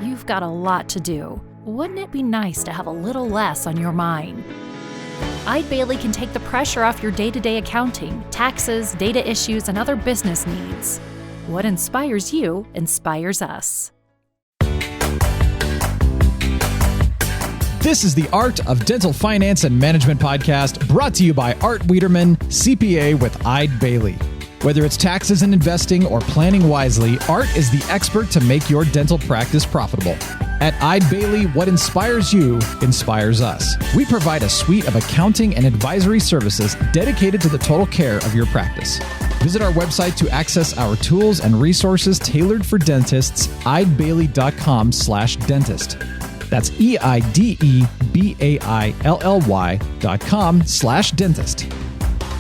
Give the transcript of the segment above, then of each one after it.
You've got a lot to do. Wouldn't it be nice to have a little less on your mind? Eide Bailey can take the pressure off your day-to-day accounting, taxes, data issues, and other business needs. What inspires you inspires us. This is the Art of Dental Finance and Management podcast, brought to you by Art Wiederman, CPA with Eide Bailey. Whether it's taxes and investing or planning wisely, Art is the expert to make your dental practice profitable. At Eide Bailey, what inspires you inspires us. We provide a suite of accounting and advisory services dedicated to the total care of your practice. Visit our website to access our tools and resources tailored for dentists, eidebailey.com/dentist. That's EIDEBAILLY.com/dentist.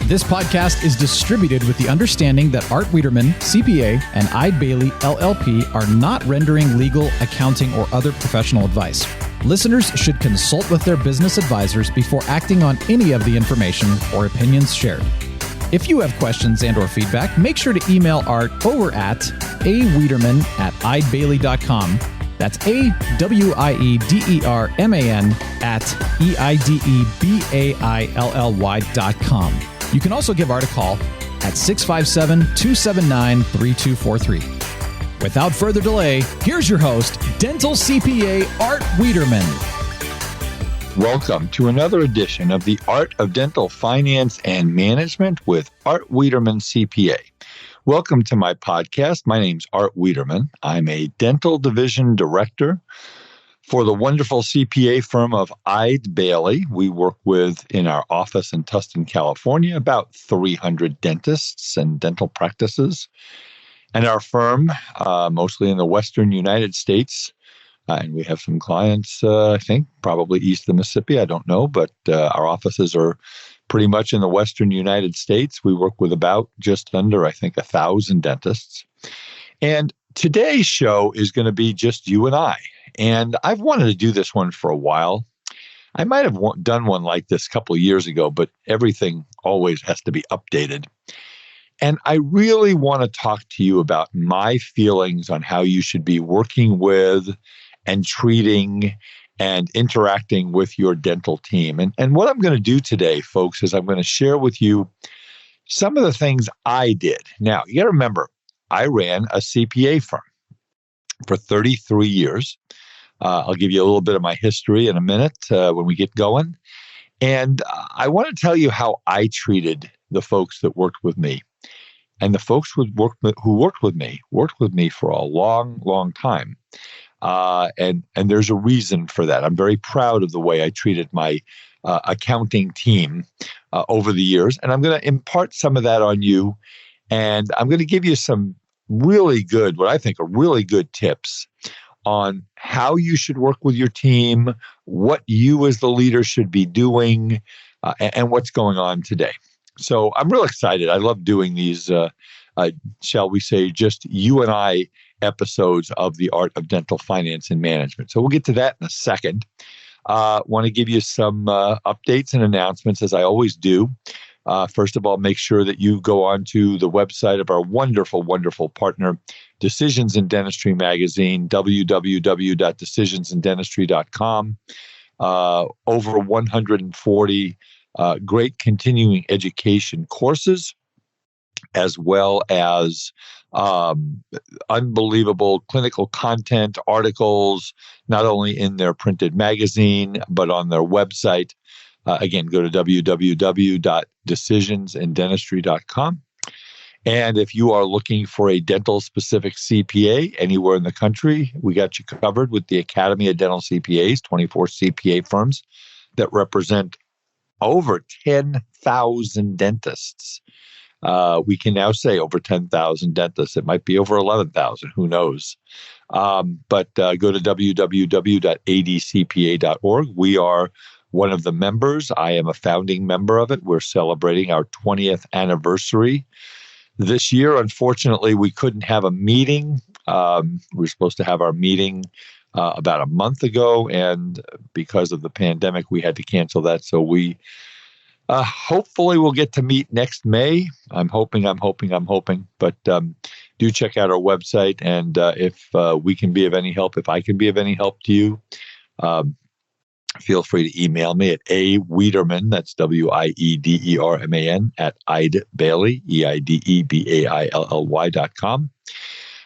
This podcast is distributed with the understanding that Art Wiederman, CPA, and Eide Bailey, LLP are not rendering legal, accounting, or other professional advice. Listeners should consult with their business advisors before acting on any of the information or opinions shared. If you have questions and or feedback, make sure to email Art over at awiederman@eidebailey.com. That's AWIEDERMAN at EIDEBAILLY.com. You can also give Art a call at 657-279-3243. Without further delay, here's your host, Dental CPA Art Wiederman. Welcome to another edition of the Art of Dental Finance and Management with Art Wiederman, CPA. Welcome to my podcast. My name's Art Wiederman. I'm a dental division director for the wonderful CPA firm of Eide Bailey. We work with, in our office in Tustin, California, about 300 dentists and dental practices. And our firm, mostly in the Western United States, and we have some clients, I think, probably east of the Mississippi. I don't know, but our offices are pretty much in the Western United States. We work with about just under, I think, 1,000 dentists. And today's show is going to be just you and I. And I've wanted to do this one for a while. I might have done one like this a couple of years ago, but everything always has to be updated. And I really want to talk to you about my feelings on how you should be working with and treating and interacting with your dental team. And what I'm going to do today, folks, is I'm going to share with you some of the things I did. Now, you got to remember, I ran a CPA firm for 33 years. I'll give you a little bit of my history in a minute when we get going. And I want to tell you how I treated the folks that worked with me. And the folks who worked with me for a long, long time. And there's a reason for that. I'm very proud of the way I treated my accounting team over the years. And I'm going to impart some of that on you. And I'm going to give you some really good, what I think are really good tips on how you should work with your team, what you as the leader should be doing, and what's going on today. So I'm real excited. I love doing these, shall we say, just you and I episodes of the Art of Dental Finance and Management. So we'll get to that in a second. Want to give you some updates and announcements, as I always do. First of all, make sure that you go on to the website of our wonderful, wonderful partner, Decisions in Dentistry magazine, www.decisionsindentistry.com. Over 140 great continuing education courses, as well as unbelievable clinical content, articles, not only in their printed magazine, but on their website. Again, go to www.decisionsindentistry.com. And if you are looking for a dental-specific CPA anywhere in the country, we got you covered with the Academy of Dental CPAs, 24 CPA firms that represent over 10,000 dentists. We can now say over 10,000 dentists. It might be over 11,000. Who knows? But go to www.adcpa.org. We are one of the members. I am a founding member of it. We're celebrating our 20th anniversary this year. Unfortunately, we couldn't have a meeting. We were supposed to have our meeting about a month ago, and because of the pandemic, we had to cancel that. So we hopefully we'll get to meet next May. I'm hoping. But do check out our website. And if we can be of any help, if I can be of any help to you, feel free to email me at Wiederman, that's Wiederman, at Eide Bailey, EIDEBAILLY.com.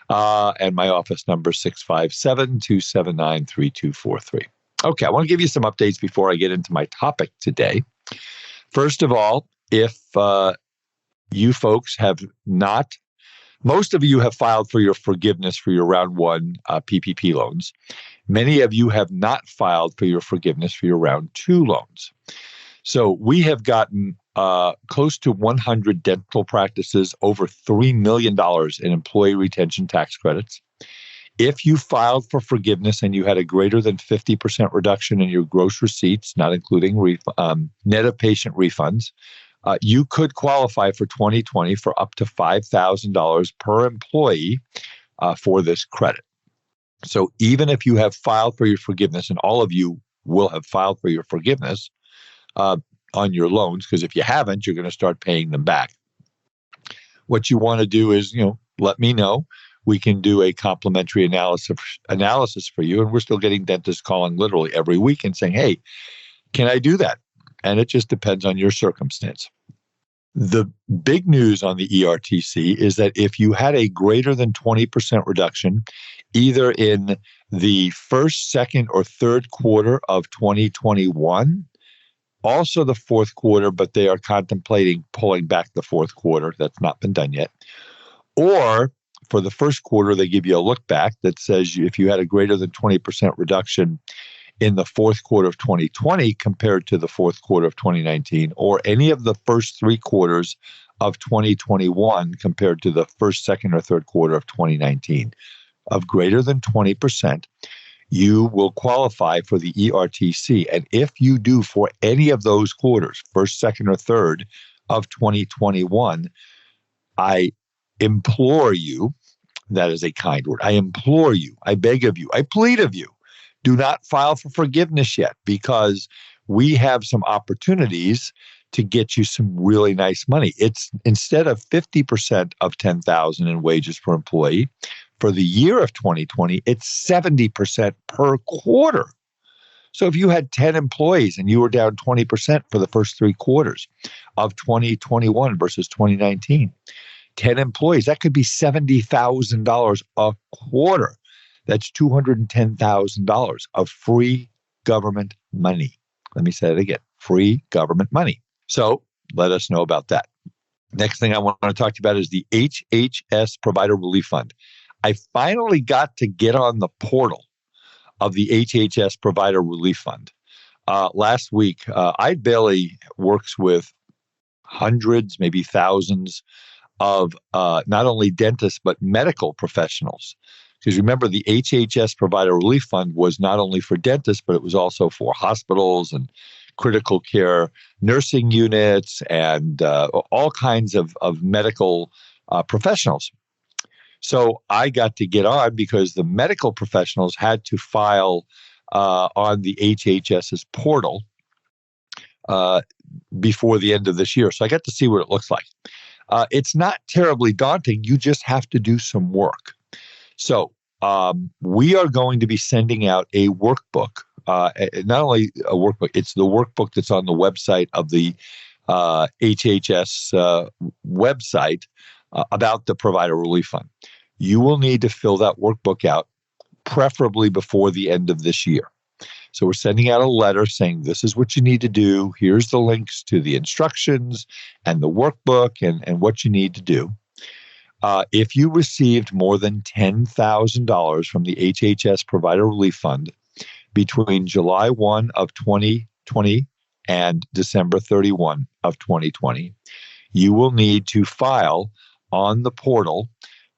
And my office number, 657-279-3243. Okay, I want to give you some updates before I get into my topic today. First of all, if you folks have not, most of you have filed for your forgiveness for your round one PPP loans. Many of you have not filed for your forgiveness for your round two loans. So we have gotten close to 100 dental practices, over $3 million in employee retention tax credits. If you filed for forgiveness and you had a greater than 50% reduction in your gross receipts, not including net of patient refunds, you could qualify for 2020 for up to $5,000 per employee for this credit. So even if you have filed for your forgiveness, and all of you will have filed for your forgiveness on your loans, because if you haven't, you're going to start paying them back. What you want to do is, let me know. We can do a complimentary analysis for you. And we're still getting dentists calling literally every week and saying, hey, can I do that? And it just depends on your circumstance. The big news on the ERTC is that if you had a greater than 20% reduction, either in the first, second, or third quarter of 2021, also the fourth quarter, but they are contemplating pulling back the fourth quarter. That's not been done yet. Or for the first quarter, they give you a look back that says if you had a greater than 20% reduction in the fourth quarter of 2020 compared to the fourth quarter of 2019, or any of the first three quarters of 2021 compared to the first, second, or third quarter of 2019, of greater than 20%, you will qualify for the ERTC. And if you do for any of those quarters, first, second, or third of 2021, I implore you, that is a kind word, I implore you, I beg of you, I plead of you, do not file for forgiveness yet, because we have some opportunities to get you some really nice money. It's instead of 50% of $10,000 in wages per employee for the year of 2020, it's 70% per quarter. So if you had 10 employees and you were down 20% for the first three quarters of 2021 versus 2019, 10 employees, that could be $70,000 a quarter. That's $210,000 of free government money. Let me say that again, free government money. So let us know about that. Next thing I want to talk to you about is the HHS Provider Relief Fund. I finally got to get on the portal of the HHS Provider Relief Fund. Last week, Eide Bailey works with hundreds, maybe thousands of not only dentists, but medical professionals. Because remember, the HHS Provider Relief Fund was not only for dentists, but it was also for hospitals and critical care nursing units and all kinds of medical professionals. So I got to get on because the medical professionals had to file on the HHS's portal before the end of this year. So I got to see what it looks like. It's not terribly daunting. You just have to do some work. So we are going to be sending out a workbook, not only a workbook, it's the workbook that's on the website of the HHS website about the Provider Relief Fund. You will need to fill that workbook out, preferably before the end of this year. So we're sending out a letter saying this is what you need to do. Here's the links to the instructions and the workbook and what you need to do. If you received more than $10,000 from the HHS Provider Relief Fund between July 1 of 2020 and December 31 of 2020, you will need to file on the portal.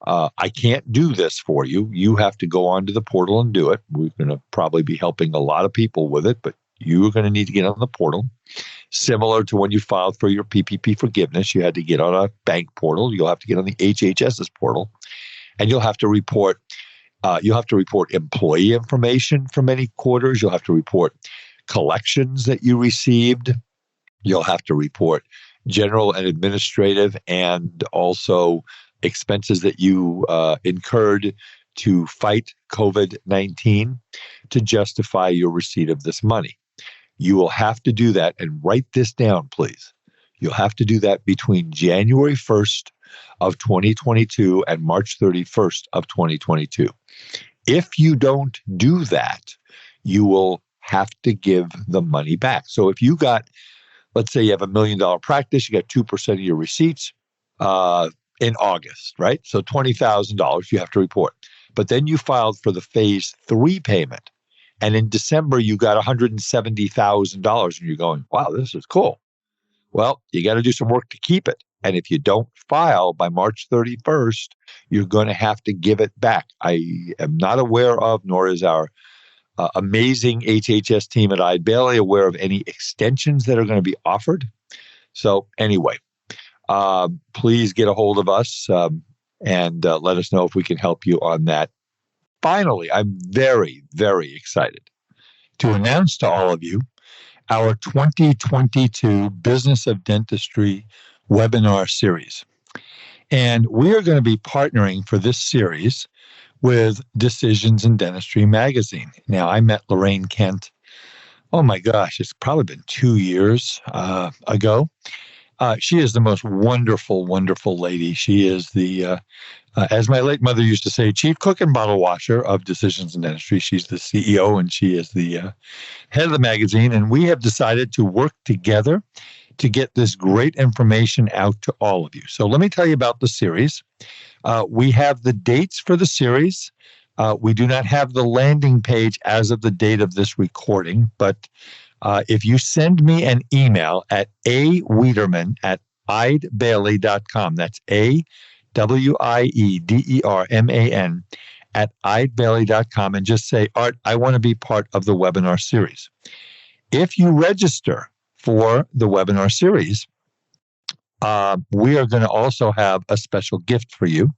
I can't do this for you. You have to go onto the portal and do it. We're going to probably be helping a lot of people with it, but you're going to need to get on the portal. Similar to when you filed for your PPP forgiveness, you had to get on a bank portal. You'll have to get on the HHS's portal, and you'll have to report. Employee information from any quarters. You'll have to report collections that you received. You'll have to report general and administrative, and also expenses that you incurred to fight COVID-19 to justify your receipt of this money. You will have to do that, and write this down, please. You'll have to do that between January 1st of 2022 and March 31st of 2022. If you don't do that, you will have to give the money back. So if you got, let's say you have $1 million practice, you got 2% of your receipts in August, right? So $20,000 you have to report. But then you filed for the phase 3 payment. And in December, you got $170,000. And you're going, wow, this is cool. Well, you got to do some work to keep it. And if you don't file by March 31st, you're going to have to give it back. I am not aware of, nor is our amazing HHS team at Eide Bailly aware of any extensions that are going to be offered. So anyway, please get a hold of us and let us know if we can help you on that. Finally, I'm very, very excited to announce to all of you our 2022 Business of Dentistry webinar series. And we are going to be partnering for this series with Decisions in Dentistry magazine. Now, I met Lorraine Kent, oh my gosh, it's probably been 2 years ago. She is the most wonderful, wonderful lady. She is the, as my late mother used to say, chief cook and bottle washer of Decisions in Dentistry. She's the CEO and she is the head of the magazine. And we have decided to work together to get this great information out to all of you. So let me tell you about the series. We have the dates for the series. We do not have the landing page as of the date of this recording, but if you send me an email at awiederman@eidebailly.com, that's AWIEDERMAN @eidebailly.com, and just say, Art, I want to be part of the webinar series. If you register for the webinar series, we are going to also have a special gift for you.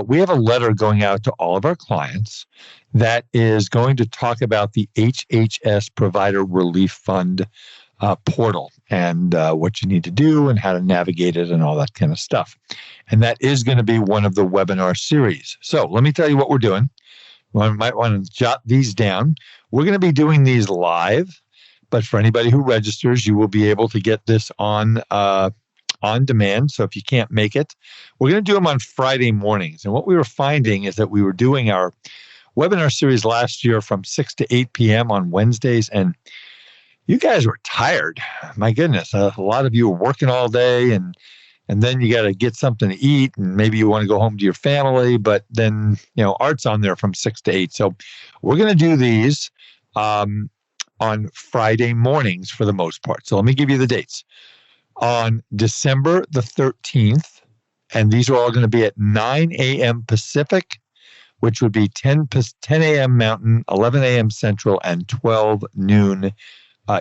We have a letter going out to all of our clients that is going to talk about the HHS Provider Relief Fund portal and what you need to do and how to navigate it and all that kind of stuff. And that is going to be one of the webinar series. So let me tell you what we're doing. You might want to jot these down. We're going to be doing these live, but for anybody who registers, you will be able to get this on demand. So if you can't make it, we're going to do them on Friday mornings. And what we were finding is that we were doing our webinar series last year from 6 to 8 p.m. on Wednesdays. And you guys were tired. My goodness. A lot of you were working all day and then you got to get something to eat and maybe you want to go home to your family, but then, Art's on there from 6 to 8. So we're going to do these on Friday mornings for the most part. So let me give you the dates. On December the 13th, and these are all going to be at 9 a.m. Pacific, which would be 10 a.m. Mountain, 11 a.m. Central, and 12 noon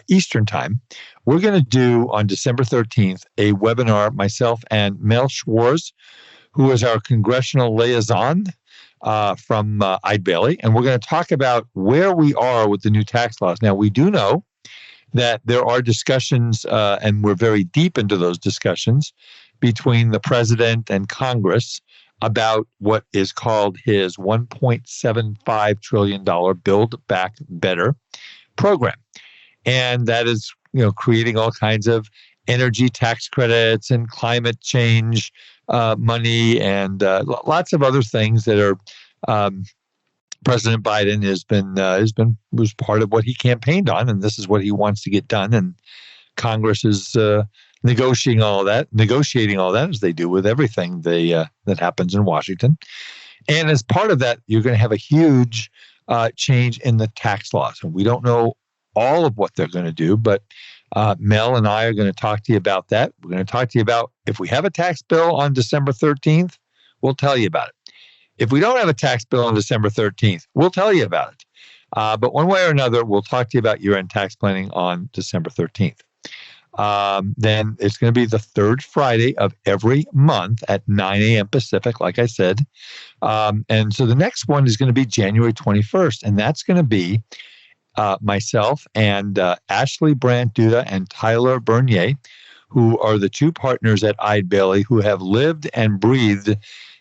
Eastern Time. We're going to do on December 13th a webinar, myself and Mel Schwarz, who is our congressional liaison from Eide Bailly, and we're going to talk about where we are with the new tax laws. Now, we do know that there are discussions, and we're very deep into those discussions, between the president and Congress about what is called his $1.75 trillion Build Back Better program. And that is, creating all kinds of energy tax credits and climate change money and lots of other things that are President Biden was part of what he campaigned on, and this is what he wants to get done. And Congress is negotiating all that as they do with everything that happens in Washington. And as part of that, you're going to have a huge change in the tax laws. And we don't know all of what they're going to do, but Mel and I are going to talk to you about that. We're going to talk to you about if we have a tax bill on December 13th, we'll tell you about it. If we don't have a tax bill on December 13th, we'll tell you about it. But one way or another, we'll talk to you about year-end tax planning on December 13th. Then it's going to be the third Friday of every month at 9 a.m. Pacific, like I said. And so the next one is going to be January 21st, and that's going to be myself and Ashley Brandt Duda and Tyler Bernier, who are the two partners at Eide Bailly who have lived and breathed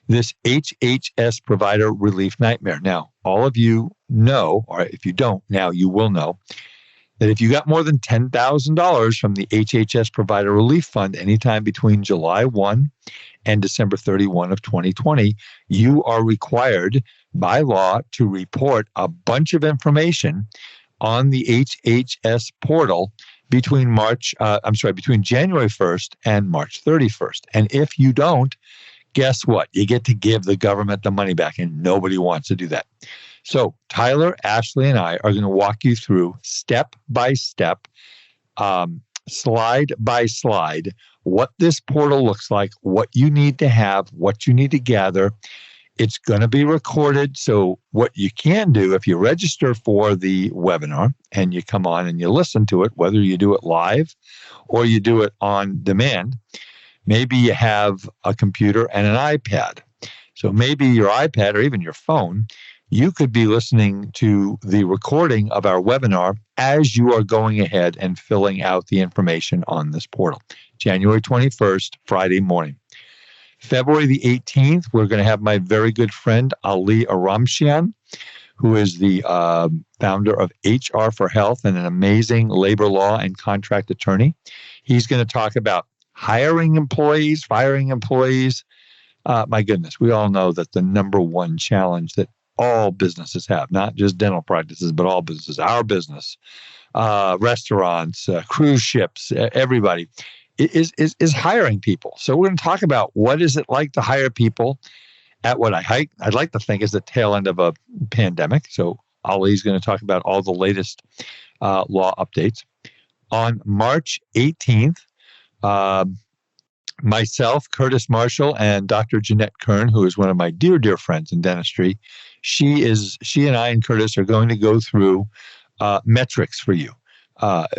this HHS provider relief nightmare. Now, all of you know, or if you don't, now you will know, that if you got more than $10,000 from the HHS Provider Relief Fund anytime between July 1 and December 31 of 2020, you are required by law to report a bunch of information on the HHS portal between between January 1st and March 31st. And if you don't, guess what? You get to give the government the money back, and nobody wants to do that. So Tyler, Ashley, and I are going to walk you through step by step, slide by slide, what this portal looks like, what you need to have, what you need to gather. It's going to be recorded. So what you can do, if you register for the webinar and you come on and you listen to it, whether you do it live or you do it on demand, maybe you have a computer and an iPad. So maybe your iPad or even your phone, you could be listening to the recording of our webinar as you are going ahead and filling out the information on this portal. January 21st, Friday morning. February the 18th, we're going to have my very good friend, Ali Aramshian, who is the founder of HR for Health and an amazing labor law and contract attorney. He's going to talk about hiring employees, firing employees. My goodness, we all know that the number one challenge that all businesses have, not just dental practices, but all businesses, our business, restaurants, cruise ships, everybody, is hiring people. So we're going to talk about what is it like to hire people at what I'd like to think is the tail end of a pandemic. So Ali's going to talk about all the latest law updates. On March 18th, myself, Curtis Marshall, and Dr. Jeanette Kern, who is one of my dear, dear friends in dentistry, she and I and Curtis are going to go through metrics for you.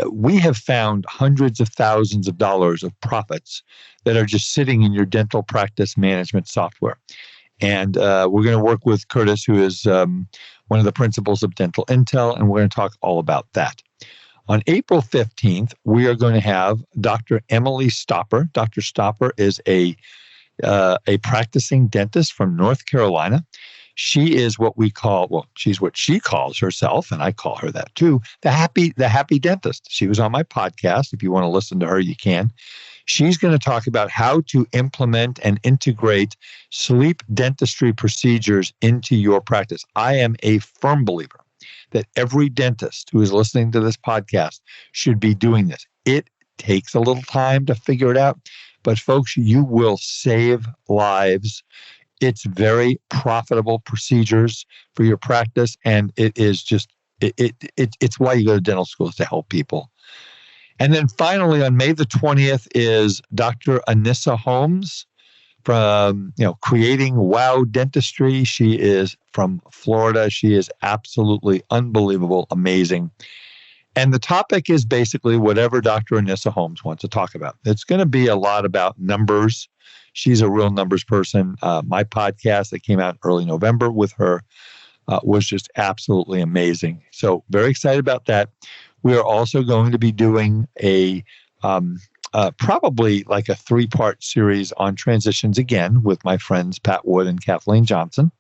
We have found hundreds of thousands of dollars of profits that are just sitting in your dental practice management software. And we're going to work with Curtis, who is one of the principals of Dental Intel, and we're going to talk all about that. On April 15th, we are going to have Dr. Emily Stopper. Dr. Stopper is a practicing dentist from North Carolina. She is she's what she calls herself, and I call her that too, the happy dentist. She was on my podcast. If you want to listen to her, you can. She's going to talk about how to implement and integrate sleep dentistry procedures into your practice. I am a firm believer that every dentist who is listening to this podcast should be doing this. It takes a little time to figure it out, but folks, you will save lives. It's very profitable procedures for your practice, and it is just it's why you go to dental school, is to help people. And then finally, on May the 20th is Dr. Anissa Holmes from Creating Wow Dentistry. She is from Florida. She is absolutely unbelievable, amazing. And the topic is basically whatever Dr. Anissa Holmes wants to talk about. It's going to be a lot about numbers. She's a real numbers person. My podcast that came out early November with her was just absolutely amazing. So very excited about that. We are also going to be doing probably like a 3-part series on transitions again with my friends Pat Wood and Kathleen Johnson.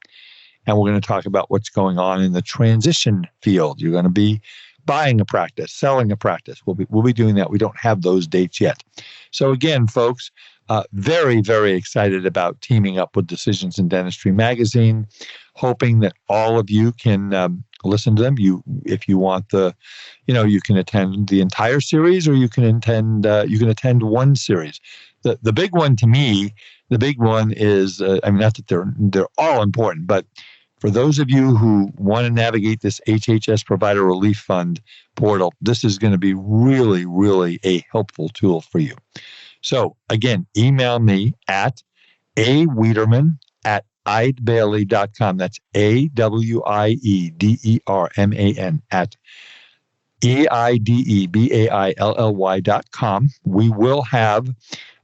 And we're going to talk about what's going on in the transition field. You're going to be buying a practice, selling a practice. We'll be doing that. We don't have those dates yet. So again, folks, very, very excited about teaming up with Decisions in Dentistry magazine, hoping that all of you can listen to them. If you want you can attend the entire series, or you can attend one series. The big one to me, the big one is, not that they're all important, but for those of you who want to navigate this HHS Provider Relief Fund portal, this is going to be really, really a helpful tool for you. So again, email me at awiederman@eidebailly.com. That's AWIEDERMAN at EIDEBAILLY.com. We will have,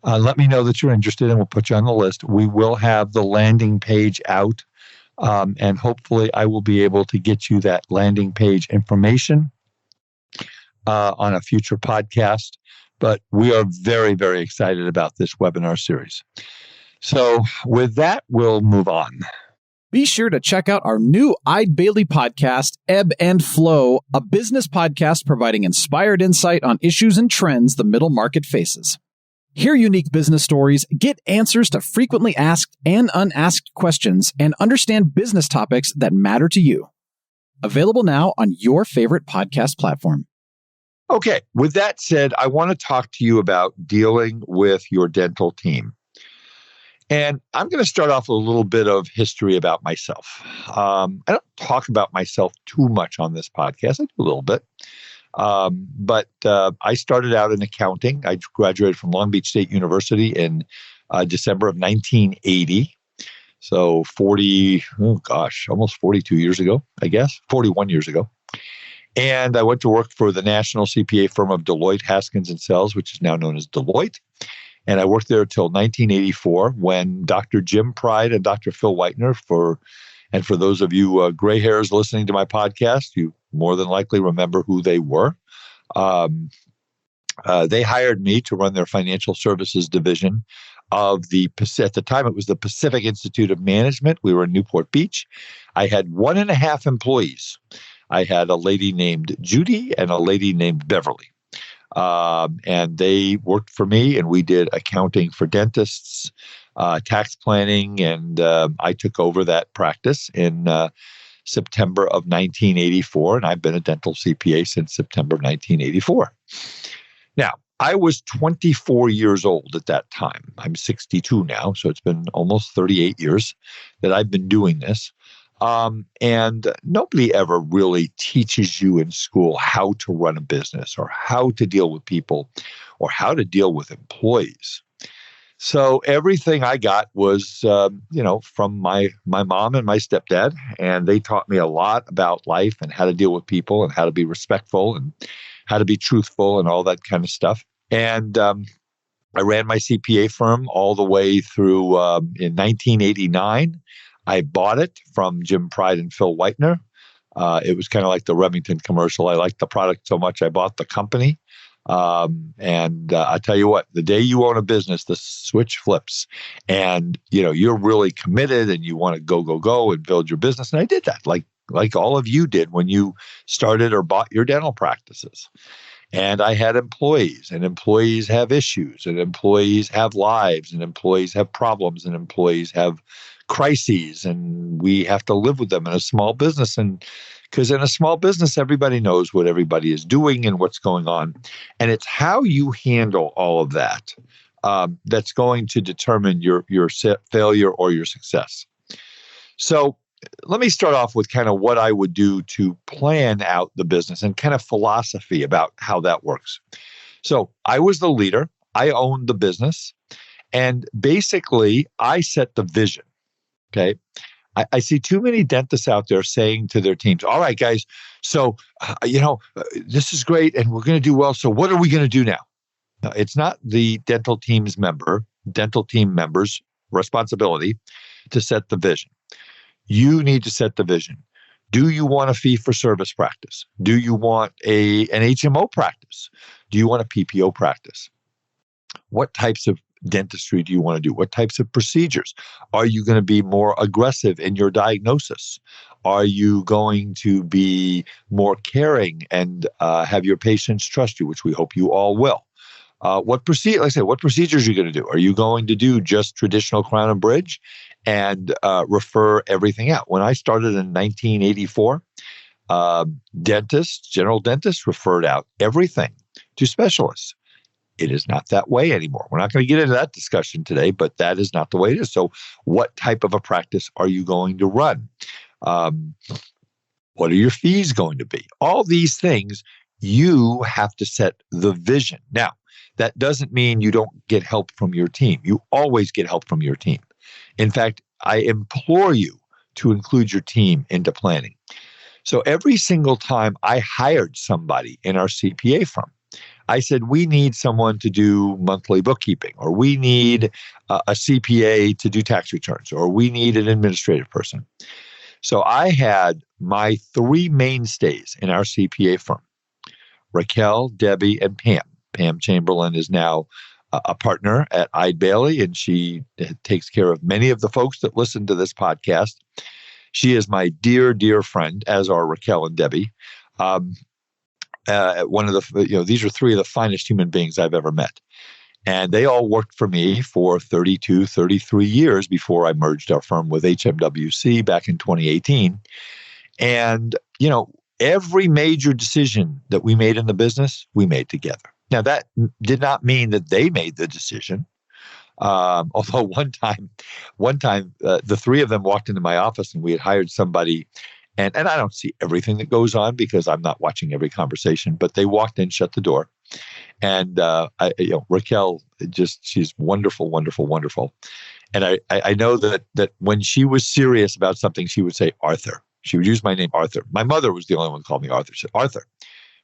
let me know that you're interested and we'll put you on the list. We will have the landing page out, and hopefully I will be able to get you that landing page information on a future podcast. But we are very, very excited about this webinar series. So with that, we'll move on. Be sure to check out our new Eide Bailly podcast, Ebb and Flow, a business podcast providing inspired insight on issues and trends the middle market faces. Hear unique business stories, get answers to frequently asked and unasked questions, and understand business topics that matter to you. Available now on your favorite podcast platform. Okay, with that said, I want to talk to you about dealing with your dental team. And I'm going to start off with a little bit of history about myself. I don't talk about myself too much on this podcast. I do a little bit. But I started out in accounting. I graduated from Long Beach State University in December of 1980. So almost 42 years ago, I guess, 41 years ago. And I went to work for the national CPA firm of Deloitte, Haskins & Sells, which is now known as Deloitte. And I worked there until 1984 when Dr. Jim Pride and Dr. Phil Whitener, for those of you gray hairs listening to my podcast, you more than likely remember who they were. They hired me to run their financial services division of at the time, it was the Pacific Institute of Management. We were in Newport Beach. I had 1.5 employees. I had a lady named Judy and a lady named Beverly. And they worked for me, and we did accounting for dentists, tax planning, and I took over that practice in September of 1984, and I've been a dental CPA since September of 1984. Now, I was 24 years old at that time. I'm 62 now, so it's been almost 38 years that I've been doing this. And nobody ever really teaches you in school how to run a business or how to deal with people or how to deal with employees. So everything I got was, from my mom and my stepdad, and they taught me a lot about life and how to deal with people and how to be respectful and how to be truthful and all that kind of stuff. And I ran my CPA firm all the way through in 1989. I bought it from Jim Pride and Phil Whitener. It was kind of like the Remington commercial. I liked the product so much, I bought the company. And I tell you what, the day you own a business, the switch flips and, you're really committed and you want to go and build your business. And I did that like all of you did when you started or bought your dental practices. And I had employees, and employees have issues, and employees have lives, and employees have problems, and employees have crises, and we have to live with them in a small business. And because in a small business, everybody knows what everybody is doing and what's going on. And it's how you handle all of that that's going to determine your failure or your success. So let me start off with kind of what I would do to plan out the business and kind of philosophy about how that works. So I was the leader. I owned the business. And basically, I set the vision. Okay. I see too many dentists out there saying to their teams, all right, guys, so, this is great and we're going to do well. So what are we going to do now? No, it's not the dental team members' responsibility to set the vision. You need to set the vision. Do you want a fee-for-service practice? Do you want an HMO practice? Do you want a PPO practice? What types of dentistry do you want to do? What types of procedures? Are you going to be more aggressive in your diagnosis? Are you going to be more caring and have your patients trust you, which we hope you all will? What procedures are you going to do? Are you going to do just traditional crown and bridge and refer everything out? When I started in 1984, general dentists referred out everything to specialists. It is not that way anymore. We're not going to get into that discussion today, but that is not the way it is. So what type of a practice are you going to run? What are your fees going to be? All these things, you have to set the vision. Now, that doesn't mean you don't get help from your team. You always get help from your team. In fact, I implore you to include your team into planning. So every single time I hired somebody in our CPA firm, I said, we need someone to do monthly bookkeeping, or we need a CPA to do tax returns, or we need an administrative person. So I had my 3 mainstays in our CPA firm, Raquel, Debbie, and Pam. Pam Chamberlain is now a partner at Eide Bailey, and she takes care of many of the folks that listen to this podcast. She is my dear, dear friend, as are Raquel and Debbie. One of the, these are three of the finest human beings I've ever met. And they all worked for me for 32, 33 years before I merged our firm with HMWC back in 2018. And, every major decision that we made in the business, we made together. Now, that did not mean that they made the decision. Although one time, the three of them walked into my office and we had hired somebody, and I don't see everything that goes on because I'm not watching every conversation, but they walked in, shut the door. And Raquel, she's wonderful, wonderful, wonderful. And I know that when she was serious about something, she would say, Arthur. She would use my name, Arthur. My mother was the only one who called me Arthur. She said, Arthur,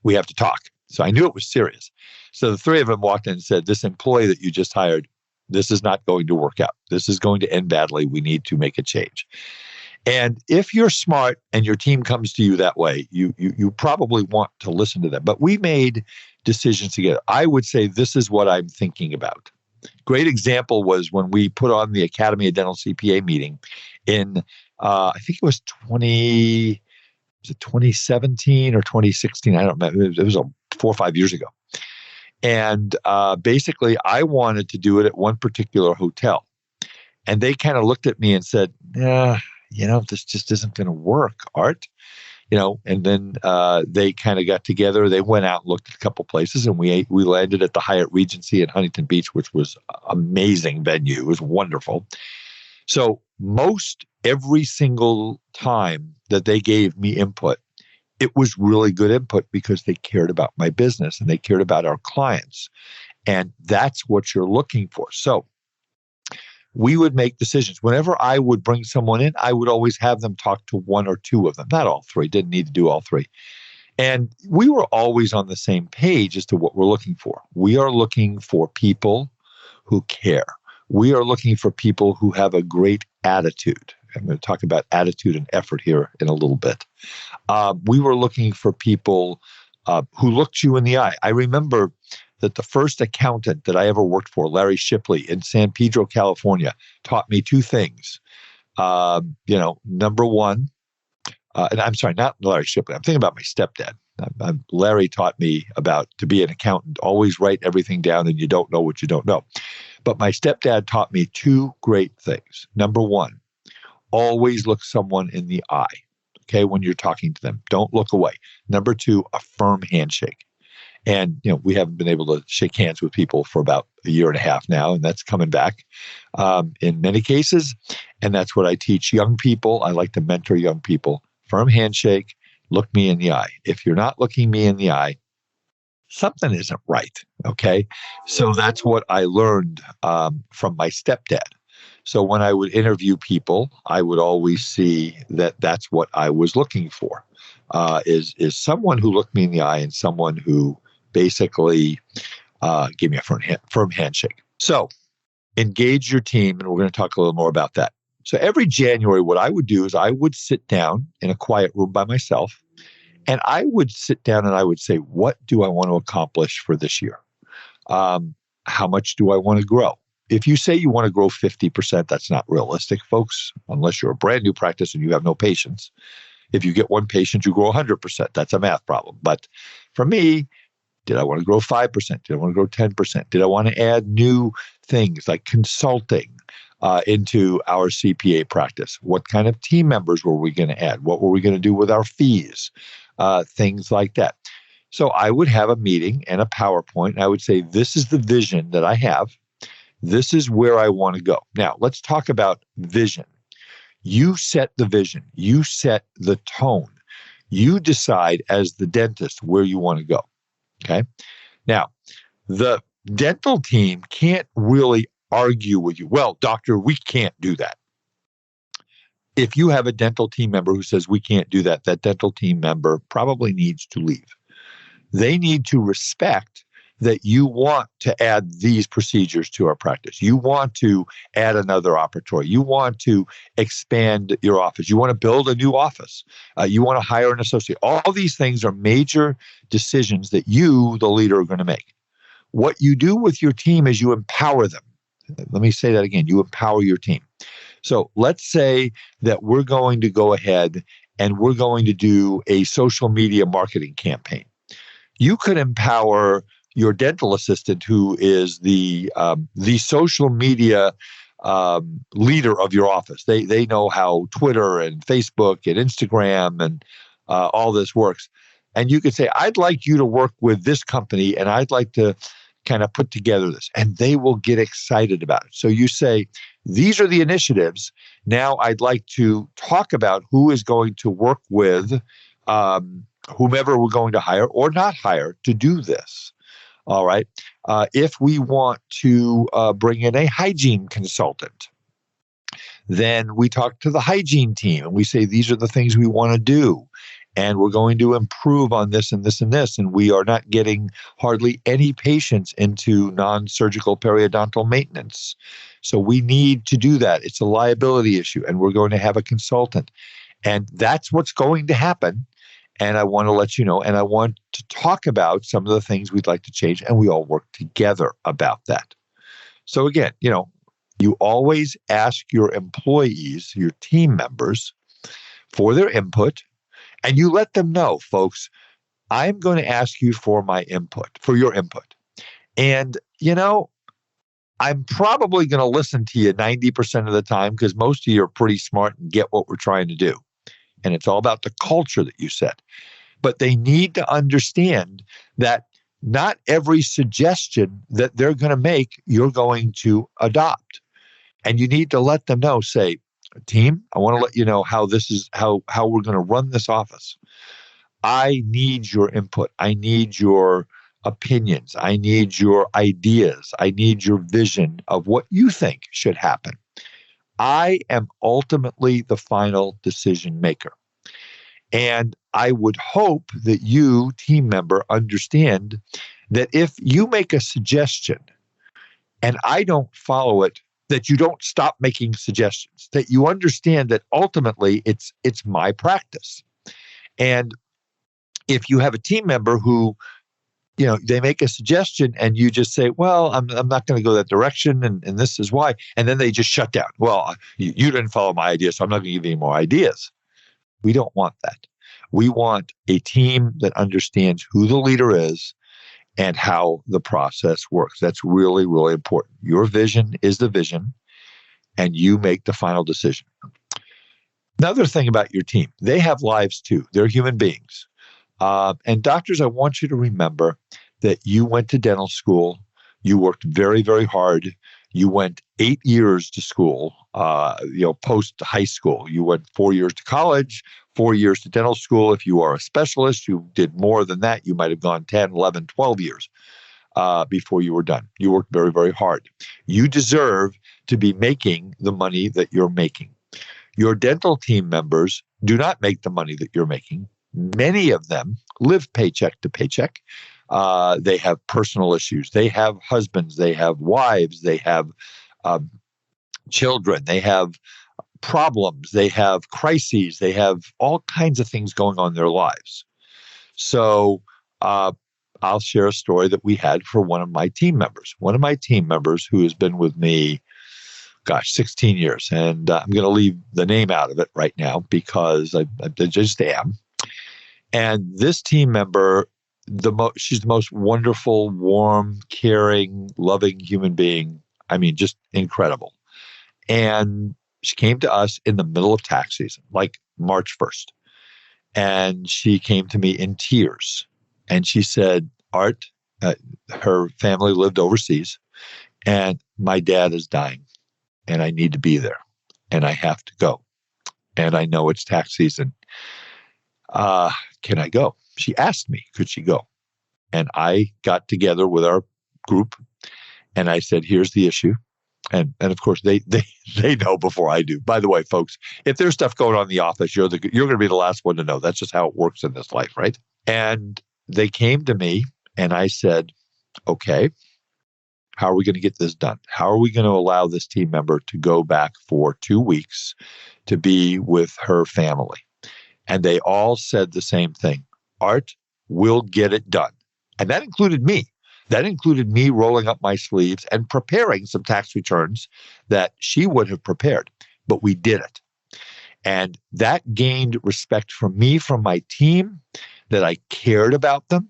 we have to talk. So I knew it was serious. So the three of them walked in and said, this employee that you just hired, this is not going to work out. This is going to end badly. We need to make a change. And if you're smart and your team comes to you that way, you probably want to listen to them. But we made decisions together. I would say this is what I'm thinking about. Great example was when we put on the Academy of Dental CPA meeting in, I think it was 2017 or 2016? I don't remember. It was 4 or 5 years ago. And basically, I wanted to do it at one particular hotel. And they kind of looked at me and said, this just isn't going to work, Art. And then they kind of got together. They went out and looked at a couple places, and we landed at the Hyatt Regency in Huntington Beach, which was an amazing venue. It was wonderful. So most every single time that they gave me input, it was really good input because they cared about my business and they cared about our clients. And that's what you're looking for. So we would make decisions. Whenever I would bring someone in, I would always have them talk to one or two of them, not all three, didn't need to do all three. And we were always on the same page as to what we're looking for. We are looking for people who care. We are looking for people who have a great attitude. I'm going to talk about attitude and effort here in a little bit. We were looking for people who looked you in the eye. I remember that the first accountant that I ever worked for, Larry Shipley in San Pedro, California, taught me two things. Number one, and I'm sorry, not Larry Shipley. I'm thinking about my stepdad. Larry taught me about to be an accountant, always write everything down and you don't know what you don't know. But my stepdad taught me two great things. Number one, always look someone in the eye, okay, when you're talking to them. Don't look away. Number two, a firm handshake. And, we haven't been able to shake hands with people for about a year and a half now, and that's coming back in many cases. And that's what I teach young people. I like to mentor young people. Firm handshake, look me in the eye. If you're not looking me in the eye, something isn't right, okay? So that's what I learned from my stepdad. So when I would interview people, I would always see that that's what I was looking for, is someone who looked me in the eye and someone who basically gave me a firm handshake. So engage your team, and we're going to talk a little more about that. So every January, what I would do is I would sit down in a quiet room by myself, and I would sit down and I would say, what do I want to accomplish for this year? How much do I want to grow? If you say you want to grow 50%, that's not realistic, folks, unless you're a brand new practice and you have no patients. If you get one patient, you grow 100%. That's a math problem. But for me, did I want to grow 5%? Did I want to grow 10%? Did I want to add new things like consulting into our CPA practice? What kind of team members were we going to add? What were we going to do with our fees? Things like that. So I would have a meeting and a PowerPoint, and I would say, this is the vision that I have. This is where I want to go. Now, let's talk about vision. You set the vision. You set the tone. You decide as the dentist where you want to go. Okay. Now, the dental team can't really argue with you. Well, doctor, we can't do that. If you have a dental team member who says we can't do that, that dental team member probably needs to leave. They need to respect that you want to add these procedures to our practice. You want to add another operatory. You want to expand your office. You want to build a new office. You want to hire an associate. All these things are major decisions that you, the leader, are going to make. what you do with your team is you empower them. Let me say that again. You empower your team. So let's say that we're going to go ahead and we're going to do a social media marketing campaign. You could empower your dental assistant, who is the social media leader of your office. They know how Twitter and Facebook and Instagram and all this works. And you could say, I'd like you to work with this company, and I'd like to kind of put together this. And they will get excited about it. So you say, these are the initiatives. Now I'd like to talk about who is going to work with whomever we're going to hire or not hire to do this. All right. If we want to bring in a hygiene consultant, then we talk to the hygiene team and we say, these are the things we want to do. And we're going to improve on this and this and this. And we are not getting hardly any patients into non-surgical periodontal maintenance. So we need to do that. It's a liability issue. And we're going to have a consultant. And that's what's going to happen. And I want to let you know, and I want to talk about some of the things we'd like to change, and we all work together about that. So again, you always ask your employees, your team members, for their input, and you let them know, folks, I'm going to ask you for your input. And, I'm probably going to listen to you 90% of the time because most of you are pretty smart and get what we're trying to do. And it's all about the culture that you set. But they need to understand that not every suggestion that they're going to make, you're going to adopt. And you need to let them know, say, team, I want to let you know how this is, how we're going to run this office. I need your input. I need your opinions. I need your ideas. I need your vision of what you think should happen. I am ultimately the final decision maker. And I would hope that you, team member, understand that if you make a suggestion and I don't follow it, that you don't stop making suggestions, that you understand that ultimately it's my practice. And if you have a team member who, they make a suggestion and you just say, well, I'm not going to go that direction and this is why. And then they just shut down. Well, you didn't follow my idea, so I'm not going to give you any more ideas. We don't want that. We want a team that understands who the leader is and how the process works. That's really, really important. Your vision is the vision, and you make the final decision. Another thing about your team, they have lives too. They're human beings. And doctors, I want you to remember that you went to dental school. You worked very, very hard. You went 8 years to school, post high school. You went 4 years to college, 4 years to dental school. If you are a specialist, you did more than that. You might have gone 10, 11, 12 years before you were done. You worked very, very hard. You deserve to be making the money that you're making. Your dental team members do not make the money that you're making. Many of them live paycheck to paycheck. They have personal issues. They have husbands. They have wives. They have children. They have problems. They have crises. They have all kinds of things going on in their lives. So I'll share a story that we had for one of my team members. One of my team members who has been with me, 16 years. And I'm going to leave the name out of it right now because I just am. And this team member, she's the most wonderful, warm, caring, loving human being. I mean, just incredible. And she came to us in the middle of tax season, like March 1st. And she came to me in tears. And she said, Art, her family lived overseas, and my dad is dying, and I need to be there, and I have to go. And I know it's tax season. Can I go? She asked me, could she go? And I got together with our group and I said, here's the issue. And of course they know before I do. By the way, folks, if there's stuff going on in the office, you're going to be the last one to know. That's just how it works in this life, right? And they came to me and I said, okay, how are we going to get this done? How are we going to allow this team member to go back for 2 weeks to be with her family? And they all said the same thing. Art, we'll get it done. And that included me. That included me rolling up my sleeves and preparing some tax returns that she would have prepared, but we did it. And that gained respect from me, from my team, that I cared about them.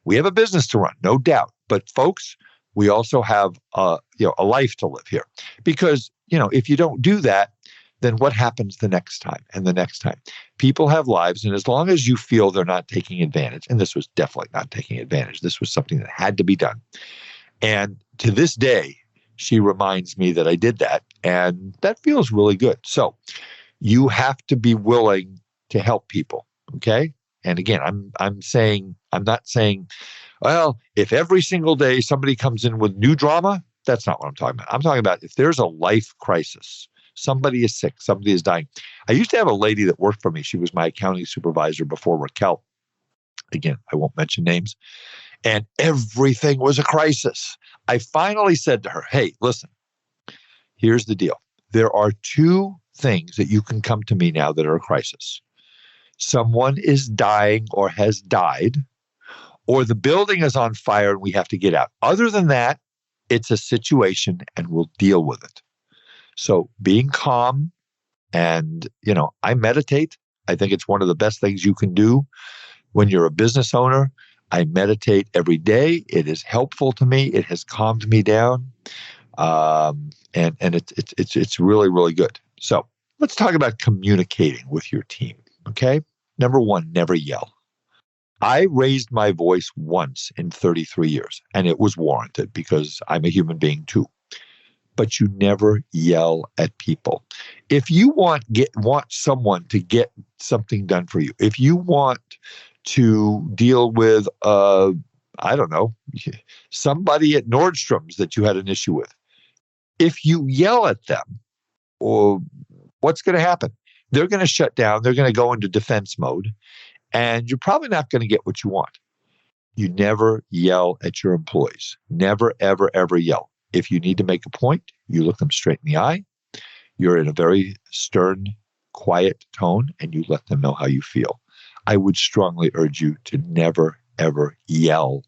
We have a business to run, no doubt. But folks, we also have a life to live here. Because, if you don't do that, then what happens the next time and the next time? People have lives, and as long as you feel they're not taking advantage, and this was definitely not taking advantage, this was something that had to be done. And to this day, she reminds me that I did that, and that feels really good. So you have to be willing to help people, okay? And again, I'm not saying, well, if every single day somebody comes in with new drama, that's not what I'm talking about. I'm talking about if there's a life crisis, somebody is sick, somebody is dying. I used to have a lady that worked for me. She was my accounting supervisor before Raquel. Again, I won't mention names. And everything was a crisis. I finally said to her, hey, listen, here's the deal. There are two things that you can come to me now that are a crisis. Someone is dying or has died, or the building is on fire and we have to get out. Other than that, it's a situation and we'll deal with it. So being calm and, I meditate. I think it's one of the best things you can do when you're a business owner. I meditate every day. It is helpful to me. It has calmed me down. And it's really, really good. So let's talk about communicating with your team. Okay. Number one, never yell. I raised my voice once in 33 years, and it was warranted because I'm a human being too. But you never yell at people. If you want someone to get something done for you, if you want to deal with, somebody at Nordstrom's that you had an issue with, if you yell at them, or what's going to happen? They're going to shut down. They're going to go into defense mode, and you're probably not going to get what you want. You never yell at your employees. Never, ever, ever yell. If you need to make a point, you look them straight in the eye. You're in a very stern, quiet tone, and you let them know how you feel. I would strongly urge you to never, ever yell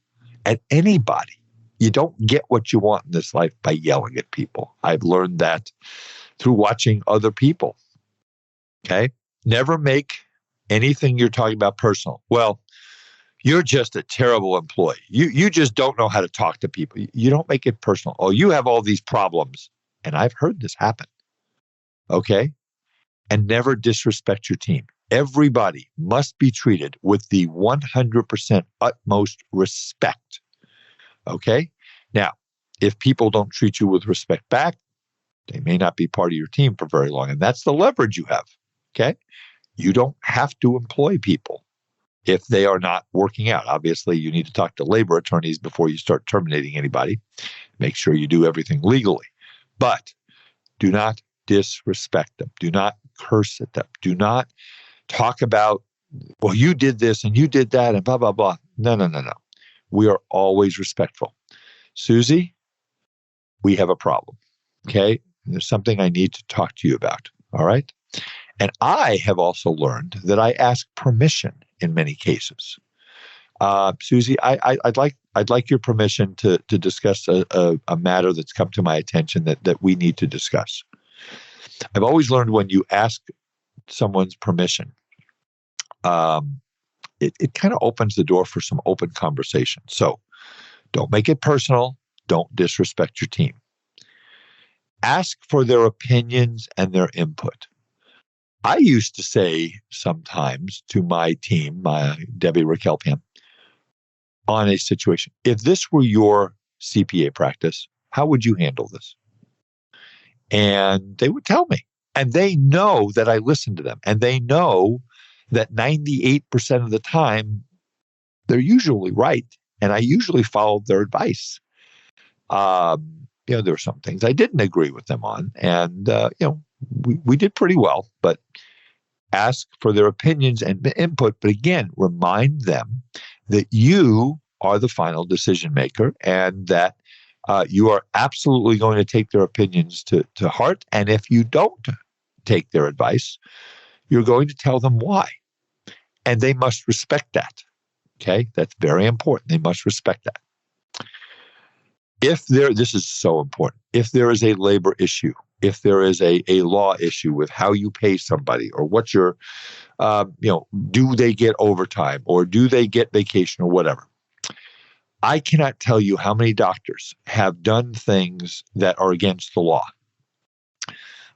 at anybody. You don't get what you want in this life by yelling at people. I've learned that through watching other people. Okay? Never make anything you're talking about personal. Well, you're just a terrible employee. You just don't know how to talk to people. You don't make it personal. Oh, you have all these problems. And I've heard this happen. Okay? And never disrespect your team. Everybody must be treated with the 100% utmost respect. Okay? Now, if people don't treat you with respect back, they may not be part of your team for very long. And that's the leverage you have. Okay? You don't have to employ people if they are not working out. Obviously, you need to talk to labor attorneys before you start terminating anybody. Make sure you do everything legally. But do not disrespect them. Do not curse at them. Do not talk about, well, you did this and you did that and blah, blah, blah. No. We are always respectful. Susie, we have a problem. Okay? There's something I need to talk to you about. All right? And I have also learned that I ask permission in many cases. Susie, I'd like your permission to discuss a matter that's come to my attention that we need to discuss. I've always learned when you ask someone's permission, it kind of opens the door for some open conversation. So don't make it personal. Don't disrespect your team. Ask for their opinions and their input. I used to say sometimes to my team, my Debbie, Raquel, Pam, on a situation, if this were your CPA practice, how would you handle this? And they would tell me. And they know that I listen to them. And they know that 98% of the time, they're usually right. And I usually followed their advice. There were some things I didn't agree with them on. And, we did pretty well. But ask for their opinions and input. But again, remind them that you are the final decision maker and that you are absolutely going to take their opinions to heart. And if you don't take their advice, you're going to tell them why. And they must respect that. Okay? That's very important. They must respect that. This is so important. If there is a labor issue, if there is a law issue with how you pay somebody, or what's your, do they get overtime or do they get vacation or whatever? I cannot tell you how many doctors have done things that are against the law.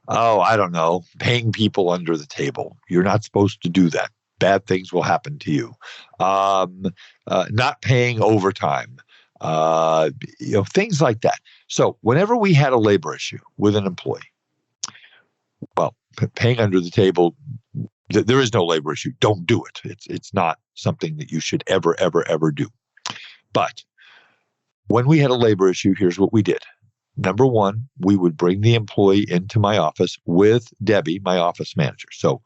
Oh, I don't know, paying people under the table. You're not supposed to do that. Bad things will happen to you. Not paying overtime. Things like that. So whenever we had a labor issue with an employee, well, paying under the table, there is no labor issue. Don't do it. It's not something that you should ever, ever, ever do. But when we had a labor issue, here's what we did. Number one, we would bring the employee into my office with Debbie, my office manager. So,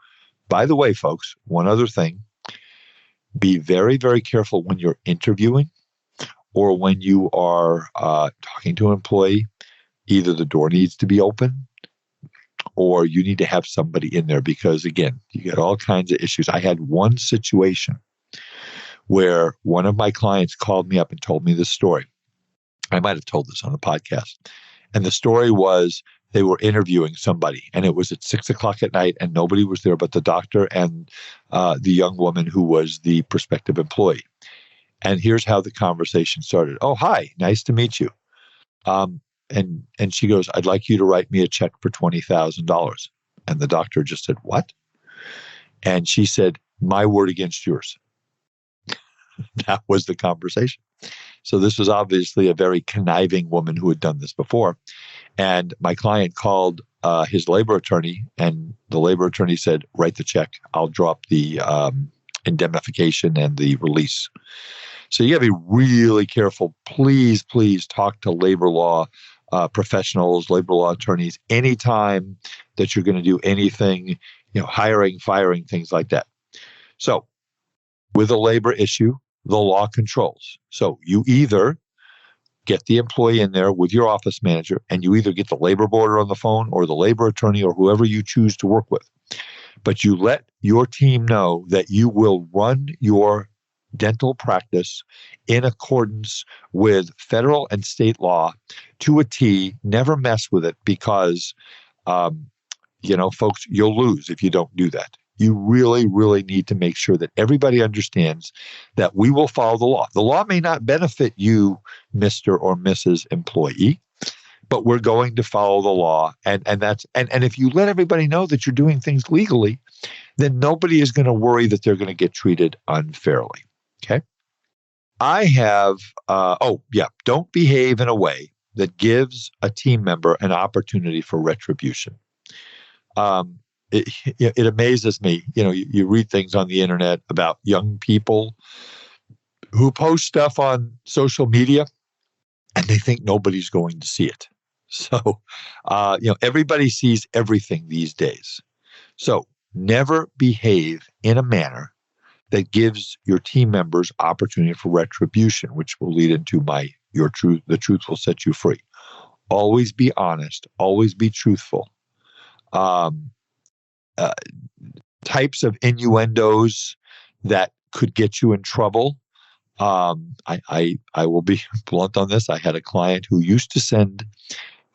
by the way, folks, one other thing, be very, very careful when you're interviewing or when you are talking to an employee. Either the door needs to be open or you need to have somebody in there because, again, you get all kinds of issues. I had one situation where one of my clients called me up and told me this story. I might have told this on the podcast. And the story was they were interviewing somebody and it was at 6:00 at night and nobody was there but the doctor and the young woman who was the prospective employee. And here's how the conversation started. Oh, hi, nice to meet you. And she goes, I'd like you to write me a check for $20,000. And the doctor just said, what? And she said, my word against yours. That was the conversation. So this was obviously a very conniving woman who had done this before. And my client called his labor attorney, and the labor attorney said, write the check. I'll drop the indemnification and the release. So you got to be really careful. Please, please talk to labor law professionals, labor law attorneys, anytime that you're going to do anything, hiring, firing, things like that. So with a labor issue, the law controls. So you either get the employee in there with your office manager and you either get the labor boarder on the phone or the labor attorney or whoever you choose to work with. But you let your team know that you will run your dental practice in accordance with federal and state law to a T. Never mess with it because, folks, you'll lose if you don't do that. You really, really need to make sure that everybody understands that we will follow the law. The law may not benefit you, Mr. or Mrs. Employee, but we're going to follow the law. And if you let everybody know that you're doing things legally, then nobody is going to worry that they're going to get treated unfairly. Okay. I have, don't behave in a way that gives a team member an opportunity for retribution. It amazes me. You read things on the internet about young people who post stuff on social media and they think nobody's going to see it. So, everybody sees everything these days. So never behave in a manner that gives your team members opportunity for retribution, which will lead into the truth will set you free. Always be honest. Always be truthful. Types of innuendos that could get you in trouble. I will be blunt on this. I had a client who used to send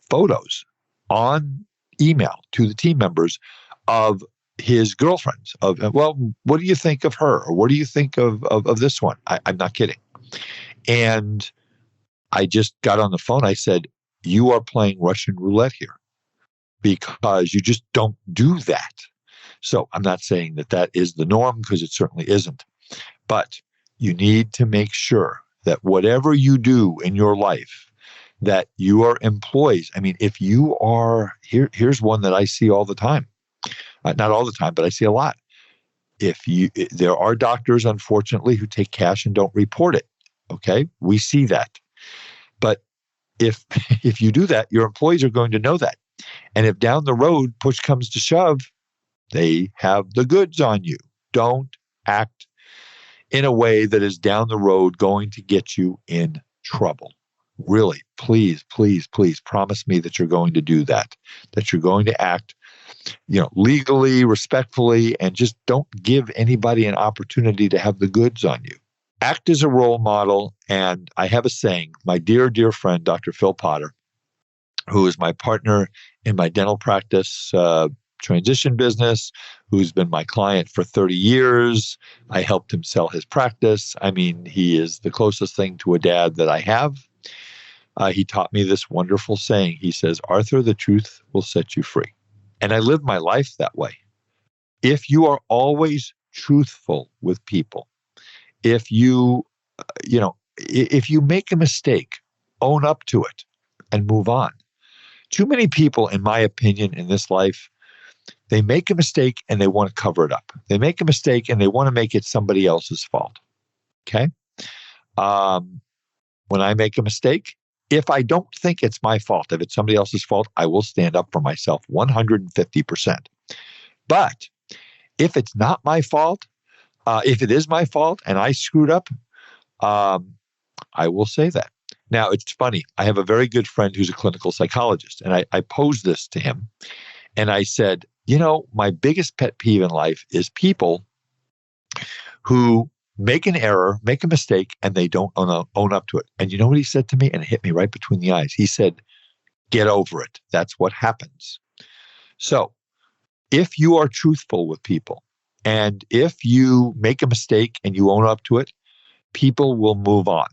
photos on email to the team members of his girlfriends. What do you think of her? Or what do you think of this one? I'm not kidding. And I just got on the phone. I said, you are playing Russian roulette here because you just don't do that. So I'm not saying that is the norm because it certainly isn't. But you need to make sure that whatever you do in your life, that your employees, if you are, here's one that I see all the time. Not all the time, but I see a lot. There are doctors, unfortunately, who take cash and don't report it. Okay, we see that. But if you do that, your employees are going to know that. And if down the road push comes to shove, they have the goods on you. Don't act in a way that is down the road going to get you in trouble. Really, please, please, please promise me that you're going to do that you're going to act legally, respectfully, and just don't give anybody an opportunity to have the goods on you. act as a role model. And I have a saying, my dear, dear friend, Dr. Phil Potter, who is my partner in my dental practice transition business, who's been my client for 30 years. I helped him sell his practice. I mean, he is the closest thing to a dad that I have. He taught me this wonderful saying. He says, Arthur, the truth will set you free. And I live my life that way. If you are always truthful with people, if you make a mistake, own up to it and move on. Too many people, in my opinion, in this life, they make a mistake and they want to cover it up. They make a mistake and they want to make it somebody else's fault. Okay? When I make a mistake, if I don't think it's my fault, if it's somebody else's fault, I will stand up for myself 150%. But if it's not my fault, if it is my fault and I screwed up, I will say that. Now, it's funny. I have a very good friend who's a clinical psychologist, and I posed this to him. And I said, my biggest pet peeve in life is people who make an error, make a mistake, and they don't own up to it. And you know what he said to me? And it hit me right between the eyes. He said, get over it. That's what happens. So if you are truthful with people, and if you make a mistake and you own up to it, people will move on.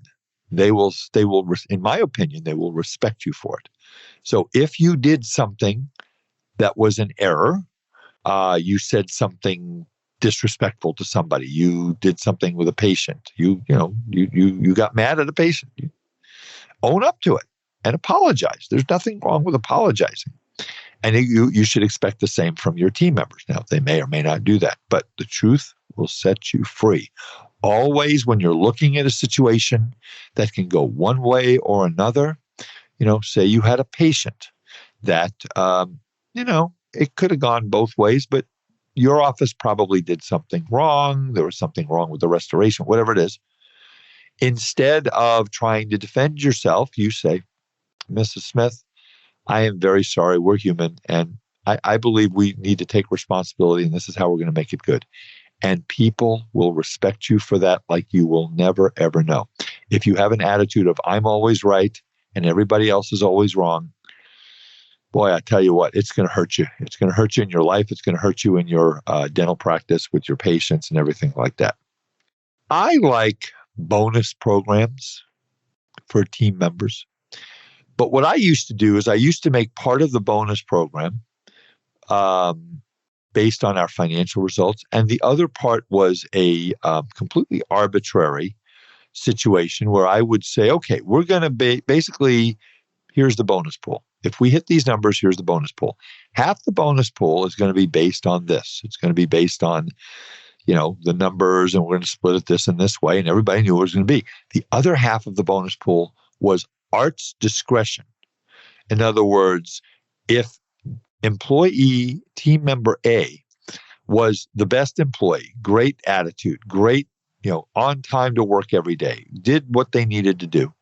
They will, in my opinion, they will respect you for it. So if you did something that was an error, you said something disrespectful to somebody, you did something with a patient, you got mad at a patient, you own up to it and apologize. There's nothing wrong with apologizing. And you should expect the same from your team members. Now, they may or may not do that, but the truth will set you free. Always, when you're looking at a situation that can go one way or another, say you had a patient that, it could have gone both ways, but your office probably did something wrong. There was something wrong with the restoration, whatever it is. Instead of trying to defend yourself, you say, Mrs. Smith, I am very sorry. We're human. And I believe we need to take responsibility, and this is how we're going to make it good. And people will respect you for that like you will never, ever know. If you have an attitude of I'm always right and everybody else is always wrong, boy, I tell you what, it's going to hurt you. It's going to hurt you in your life. It's going to hurt you in your dental practice with your patients and everything like that. I like bonus programs for team members. But what I used to do is I used to make part of the bonus program based on our financial results. And the other part was a completely arbitrary situation where I would say, okay, we're going to basically, here's the bonus pool. If we hit these numbers, here's the bonus pool. Half the bonus pool is going to be based on this. It's going to be based on, the numbers, and we're going to split it this and this way. And everybody knew what it was going to be. The other half of the bonus pool was Art's discretion. In other words, if employee team member A was the best employee, great attitude, great, on time to work every day, did what they needed to do,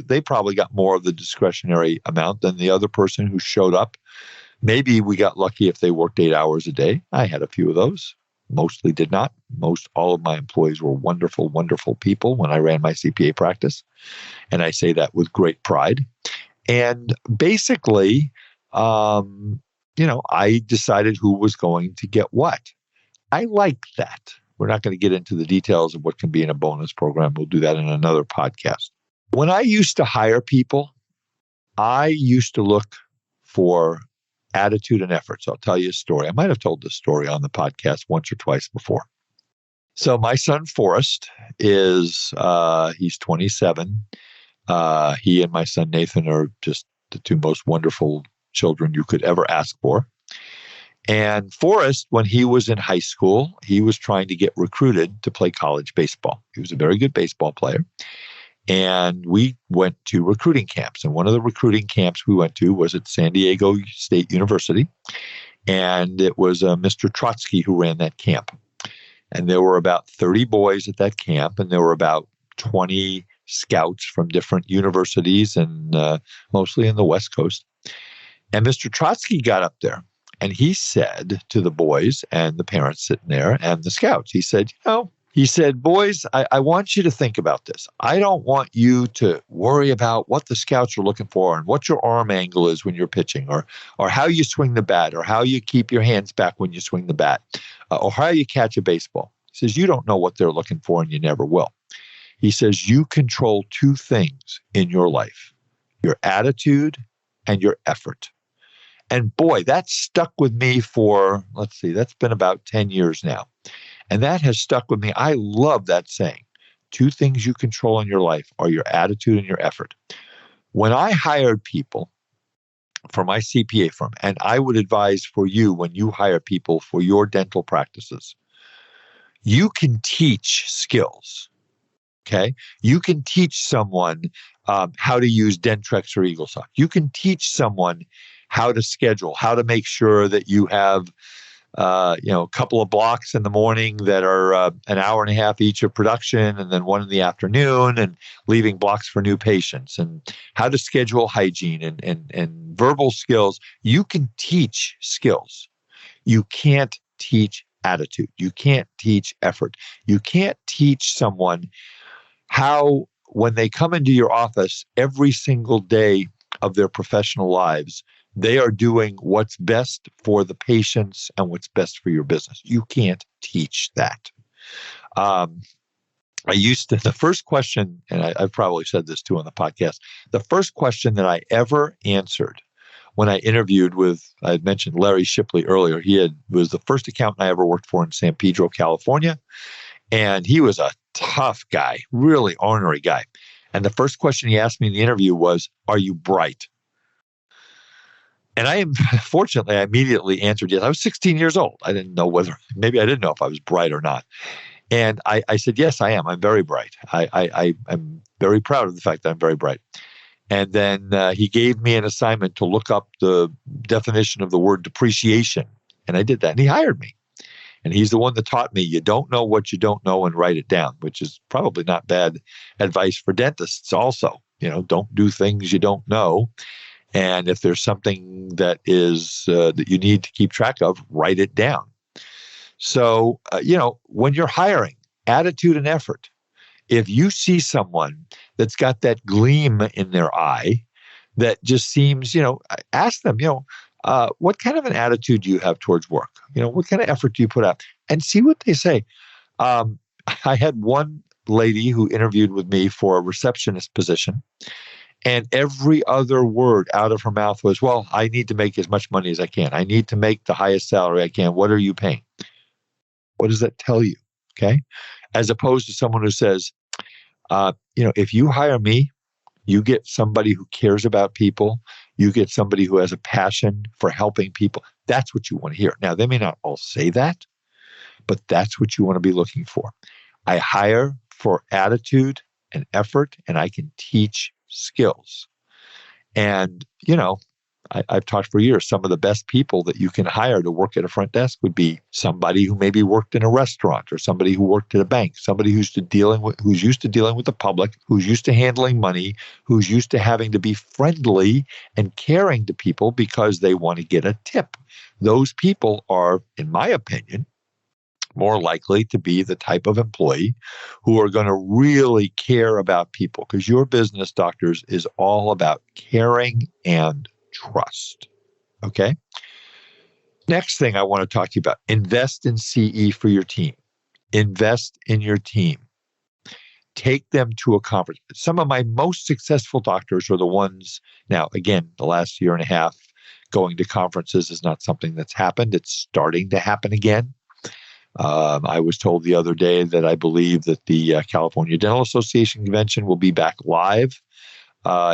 they probably got more of the discretionary amount than the other person who showed up. Maybe we got lucky if they worked 8 hours a day. I had a few of those. Mostly did not. All of my employees were wonderful, wonderful people when I ran my CPA practice. And I say that with great pride. And basically, I decided who was going to get what. I like that. We're not going to get into the details of what can be in a bonus program. We'll do that in another podcast. When I used to hire people, I used to look for attitude and effort. So I'll tell you a story. I might have told this story on the podcast once or twice before. So my son, Forrest, he's 27. He and my son, Nathan, are just the two most wonderful children you could ever ask for. And Forrest, when he was in high school, he was trying to get recruited to play college baseball. He was a very good baseball player. And we went to recruiting camps. And one of the recruiting camps we went to was at San Diego State University. And it was Mr. Trotsky who ran that camp. And there were about 30 boys at that camp. And there were about 20 scouts from different universities and mostly in the West Coast. And Mr. Trotsky got up there and he said to the boys and the parents sitting there and the scouts, he said, He said, boys, I want you to think about this. I don't want you to worry about what the scouts are looking for and what your arm angle is when you're pitching, or how you swing the bat, or how you keep your hands back when you swing the bat, or how you catch a baseball. He says, you don't know what they're looking for, and you never will. He says, you control two things in your life: your attitude and your effort. And boy, that stuck with me for, that's been about 10 years now. And that has stuck with me. I love that saying. Two things you control in your life are your attitude and your effort. When I hired people for my CPA firm, and I would advise for you when you hire people for your dental practices, you can teach skills. Okay, you can teach someone how to use Dentrex or EagleSoft. You can teach someone how to schedule, how to make sure that you have a couple of blocks in the morning that are an hour and a half each of production, and then one in the afternoon, and leaving blocks for new patients, and how to schedule hygiene and verbal skills. You can teach skills. You can't teach attitude. You can't teach effort. You can't teach someone how, when they come into your office every single day of their professional lives, they are doing what's best for the patients and what's best for your business. You can't teach that. The first question, and I've probably said this too on the podcast, the first question that I ever answered when I interviewed with, I had mentioned Larry Shipley earlier. Was the first accountant I ever worked for in San Pedro, California. And he was a tough guy, really ornery guy. And the first question he asked me in the interview was, are you bright? And fortunately, I immediately answered yes. I was 16 years old. I didn't know maybe I didn't know if I was bright or not. And I said, yes, I am. I'm very bright. I'm very proud of the fact that I'm very bright. And then he gave me an assignment to look up the definition of the word depreciation. And I did that, and he hired me. And he's the one that taught me, you don't know what you don't know, and write it down, which is probably not bad advice for dentists also. Don't do things you don't know. And if there's something that is that you need to keep track of, write it down. So, when you're hiring, attitude and effort. If you see someone that's got that gleam in their eye that just seems, ask them, what kind of an attitude do you have towards work? What kind of effort do you put out? And see what they say. I had one lady who interviewed with me for a receptionist position, and every other word out of her mouth was, well, I need to make as much money as I can. I need to make the highest salary I can. What are you paying? What does that tell you? Okay. As opposed to someone who says, if you hire me, you get somebody who cares about people. You get somebody who has a passion for helping people. That's what you want to hear. Now, they may not all say that, but that's what you want to be looking for. I hire for attitude and effort, and I can teach skills. And, I've talked for years, some of the best people that you can hire to work at a front desk would be somebody who maybe worked in a restaurant, or somebody who worked at a bank, somebody who's used to dealing with the public, who's used to handling money, who's used to having to be friendly and caring to people because they want to get a tip. Those people are, in my opinion, more likely to be the type of employee who are going to really care about people, because your business, doctors, is all about caring and trust. Okay? Next thing I want to talk to you about, invest in CE for your team. Invest in your team. Take them to a conference. Some of my most successful doctors are the ones, now, again, the last year and a half, going to conferences is not something that's happened. It's starting to happen again. I was told the other day that I believe that the California Dental Association convention will be back live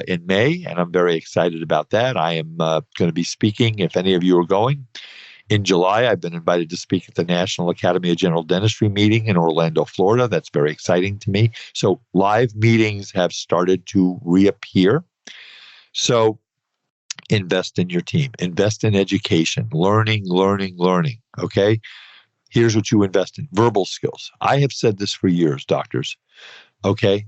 in May, and I'm very excited about that. I am going to be speaking, if any of you are going. In July, I've been invited to speak at the National Academy of General Dentistry meeting in Orlando, Florida. That's very exciting to me. So live meetings have started to reappear. So invest in your team. Invest in education. Learning. Okay? Here's what you invest in. Verbal skills. I have said this for years, doctors. Okay?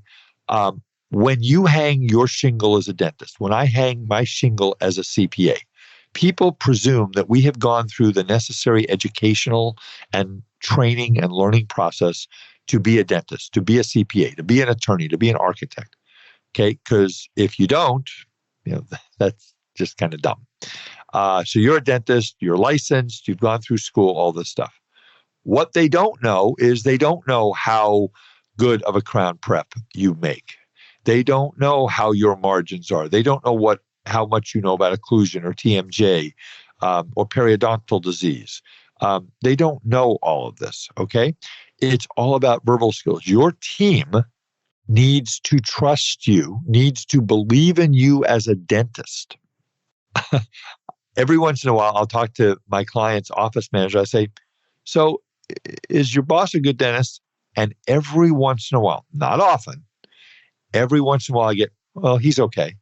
When you hang your shingle as a dentist, when I hang my shingle as a CPA, people presume that we have gone through the necessary educational and training and learning process to be a dentist, to be a CPA, to be an attorney, to be an architect. Okay, because if you don't, that's just kind of dumb. So you're a dentist, you're licensed, you've gone through school, all this stuff. What they don't know is they don't know how good of a crown prep you make. They don't know how your margins are. They don't know how much you know about occlusion or TMJ or periodontal disease. They don't know all of this, okay? It's all about verbal skills. Your team needs to trust you, needs to believe in you as a dentist. Every once in a while, I'll talk to my client's office manager. I say, so is your boss a good dentist? And every once in a while, not often, every once in a while I get, well, he's okay.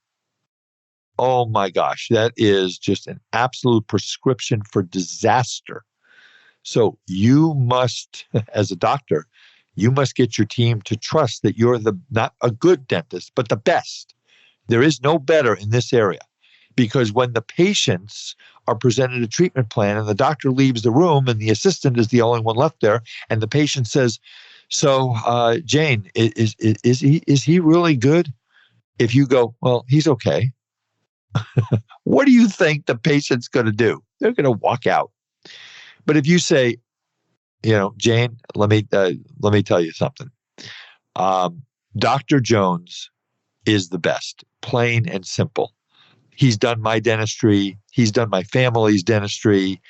Oh my gosh, that is just an absolute prescription for disaster. So you must, as a doctor, you must get your team to trust that you're not a good dentist, but the best. There is no better in this area. Because when the patients are presented a treatment plan and the doctor leaves the room and the assistant is the only one left there, and the patient says, so Jane, is he really good? If you go, well, he's okay. What do you think the patient's going to do? They're going to walk out. But if you say, Jane, let me tell you something. Dr. Jones is the best, plain and simple. He's done my dentistry. He's done my family's dentistry.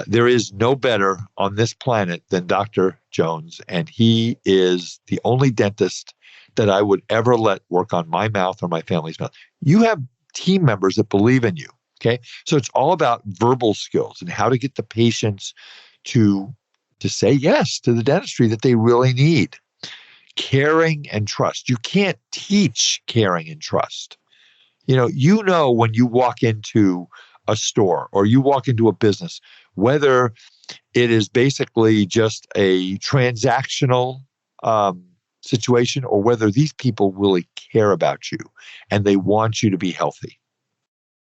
There is no better on this planet than Dr. Jones, and he is the only dentist that I would ever let work on my mouth or my family's mouth. You have team members that believe in you, okay? So it's all about verbal skills and how to get the patients to say yes to the dentistry that they really need. Caring and trust. You can't teach caring and trust. You know when you walk into a store or you walk into a business, whether it is basically just a transactional situation or whether these people really care about you and they want you to be healthy.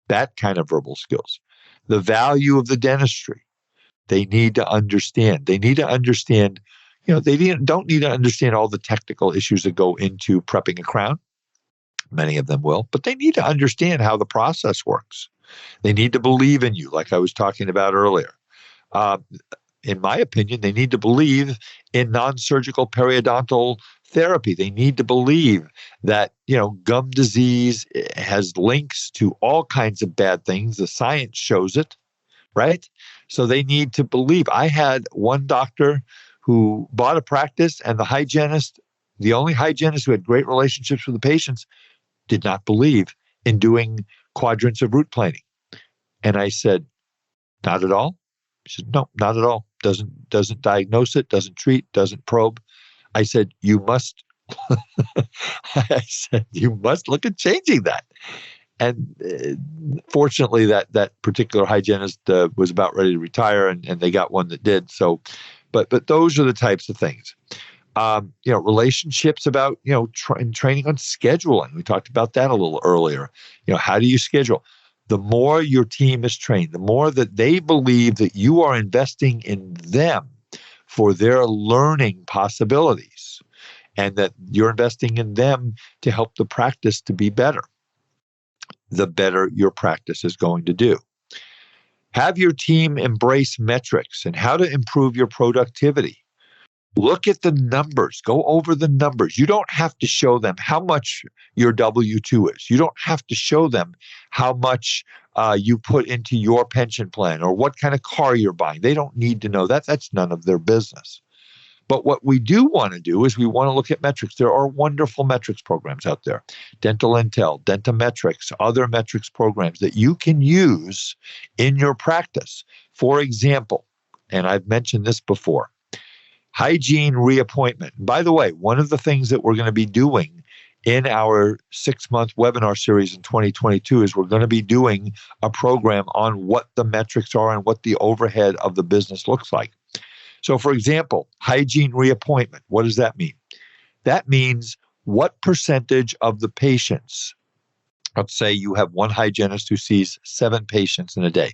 That kind of verbal skills. The value of the dentistry, they need to understand. They need to understand, they don't need to understand all the technical issues that go into prepping a crown. Many of them will, but they need to understand how the process works. They need to believe in you, like I was talking about earlier. In my opinion, they need to believe in non-surgical periodontal therapy. They need to believe that, gum disease has links to all kinds of bad things. The science shows it, right? So they need to believe. I had one doctor who bought a practice, and the only hygienist who had great relationships with the patients, did not believe in doing quadrants of root planing. And I said, not at all? She said, no, not at all. Doesn't diagnose it, doesn't treat, doesn't probe. I said, you must look at changing that. And fortunately, that particular hygienist was about ready to retire, and they got one that did. So, but those are the types of things. Relationships about, training on scheduling. We talked about that a little earlier. How do you schedule? The more your team is trained, the more that they believe that you are investing in them for their learning possibilities and that you're investing in them to help the practice to be better, the better your practice is going to do. Have your team embrace metrics and how to improve your productivity. Look at the numbers. Go over the numbers. You don't have to show them how much your W-2 is. You don't have to show them how much you put into your pension plan or what kind of car you're buying. They don't need to know that. That's none of their business. But what we do want to do is we want to look at metrics. There are wonderful metrics programs out there. Dental Intel, Dentametrics, other metrics programs that you can use in your practice. For example, and I've mentioned this before, Hygiene Reappointment. By the way, one of the things that we're going to be doing in our 6-month webinar series in 2022 is we're going to be doing a program on what the metrics are and what the overhead of the business looks like. So, for example, Hygiene Reappointment, what does that mean? That means what percentage of the patients, let's say you have one hygienist who sees 7 patients in a day.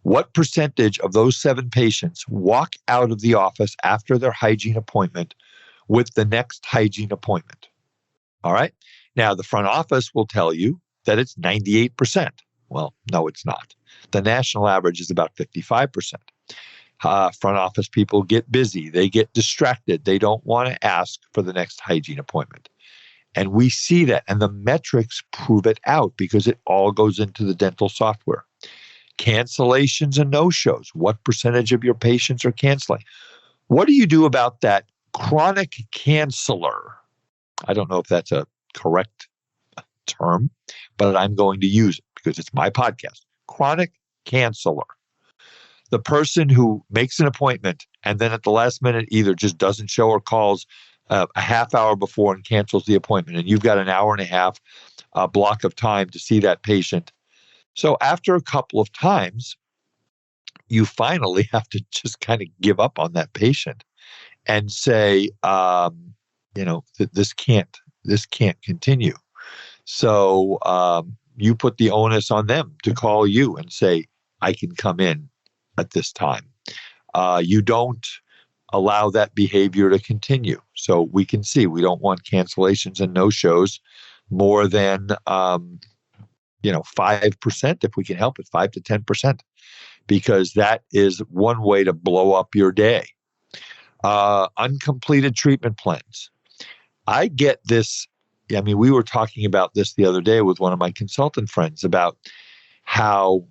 What percentage of those 7 patients walk out of the office after their hygiene appointment with the next hygiene appointment. All right. Now, the front office will tell you that it's 98%. Well, no, it's not. The national average is about 55%. Front office people get busy. They get distracted. They don't want to ask for the next hygiene appointment. And we see that. And the metrics prove it out because it all goes into the dental software. Cancellations and no-shows. What percentage of your patients are canceling? What do you do about that chronic canceller? I don't know if that's a correct term, but I'm going to use it because it's my podcast. Chronic canceller. The person who makes an appointment and then at the last minute either just doesn't show or calls a half hour before and cancels the appointment. And you've got an hour and a half block of time to see that patient. So after a couple of times, you finally have to just kind of give up on that patient and say, this can't continue. So you put the onus on them to call you and say, I can come in at this time. You don't allow that behavior to continue. So we can see we don't want cancellations and no-shows more than 5% if we can help it, 5 to 10%, because that is one way to blow up your day. Uncompleted treatment plans. I get this. I mean, we were talking about this the other day with one of my consultant friends about how,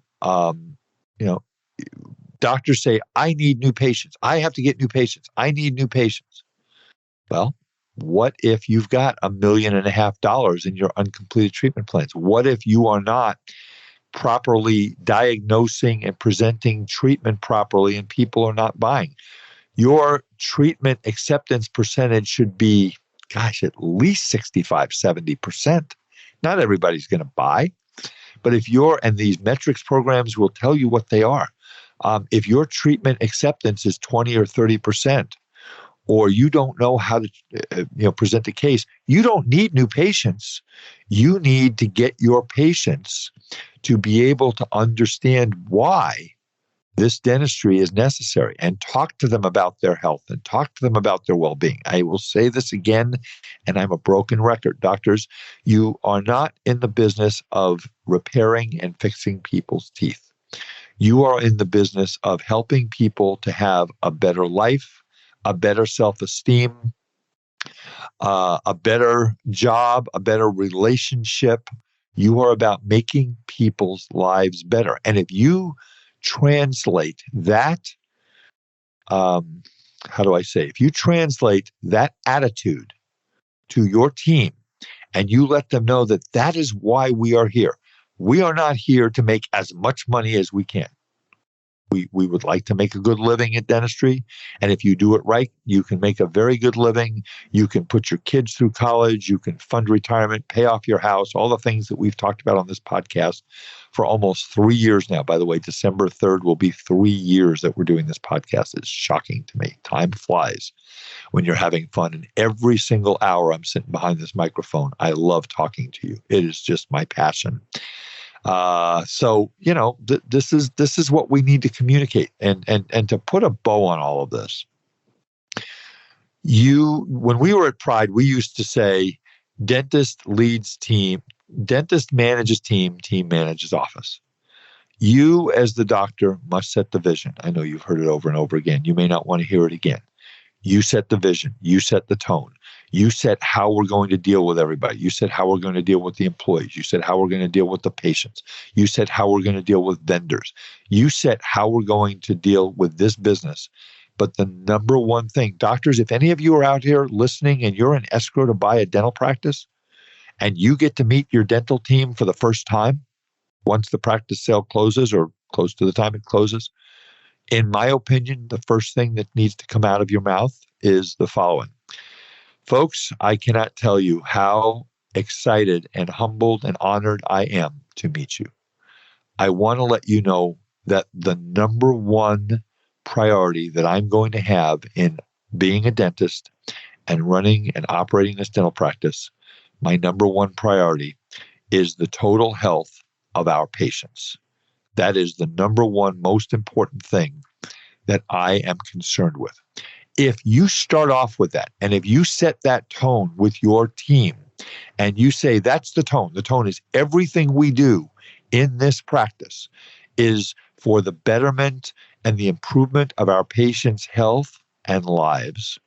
doctors say, I need new patients. I have to get new patients. I need new patients. Well, what if you've got $1.5 million in your uncompleted treatment plans? What if you are not properly diagnosing and presenting treatment properly and people are not buying? Your treatment acceptance percentage should be, at least 65, 70%. Not everybody's going to buy, but and these metrics programs will tell you what they are. If your treatment acceptance is 20 or 30%, or you don't know how to present the case, you don't need new patients. You need to get your patients to be able to understand why this dentistry is necessary and talk to them about their health and talk to them about their well-being. I will say this again, and I'm a broken record. Doctors, you are not in the business of repairing and fixing people's teeth. You are in the business of helping people to have a better life, a better self-esteem, a better job, a better relationship. You are about making people's lives better. And if you translate that, if you translate that attitude to your team and you let them know that that is why we are here. We are not here to make as much money as we can. We would like to make a good living at dentistry. And if you do it right, you can make a very good living. You can put your kids through college. You can fund retirement, pay off your house, all the things that we've talked about on this podcast for almost 3 years now. By the way, December 3rd will be 3 years that we're doing this podcast. It's shocking to me. Time flies when you're having fun. And every single hour I'm sitting behind this microphone, I love talking to you. It is just my passion. This is what we need to communicate and to put a bow on all of this. When we were at Pride, we used to say, dentist leads team, dentist manages team, team manages office. You as the doctor must set the vision. I know you've heard it over and over again. You may not want to hear it again. You set the vision. You set the tone. You set how we're going to deal with everybody. You said how we're going to deal with the employees. You said how we're going to deal with the patients. You said how we're going to deal with vendors. You said how we're going to deal with this business. But the number one thing, doctors, if any of you are out here listening and you're in escrow to buy a dental practice and you get to meet your dental team for the first time, once the practice sale closes or close to the time it closes, in my opinion, the first thing that needs to come out of your mouth is the following. Folks, I cannot tell you how excited and humbled and honored I am to meet you. I want to let you know that the number one priority that I'm going to have in being a dentist and running and operating this dental practice, my number one priority is the total health of our patients. That is the number one most important thing that I am concerned with. if you start off with that, and if you set that tone with your team, and you say, that's the tone is everything we do in this practice is for the betterment and the improvement of our patients' health and lives,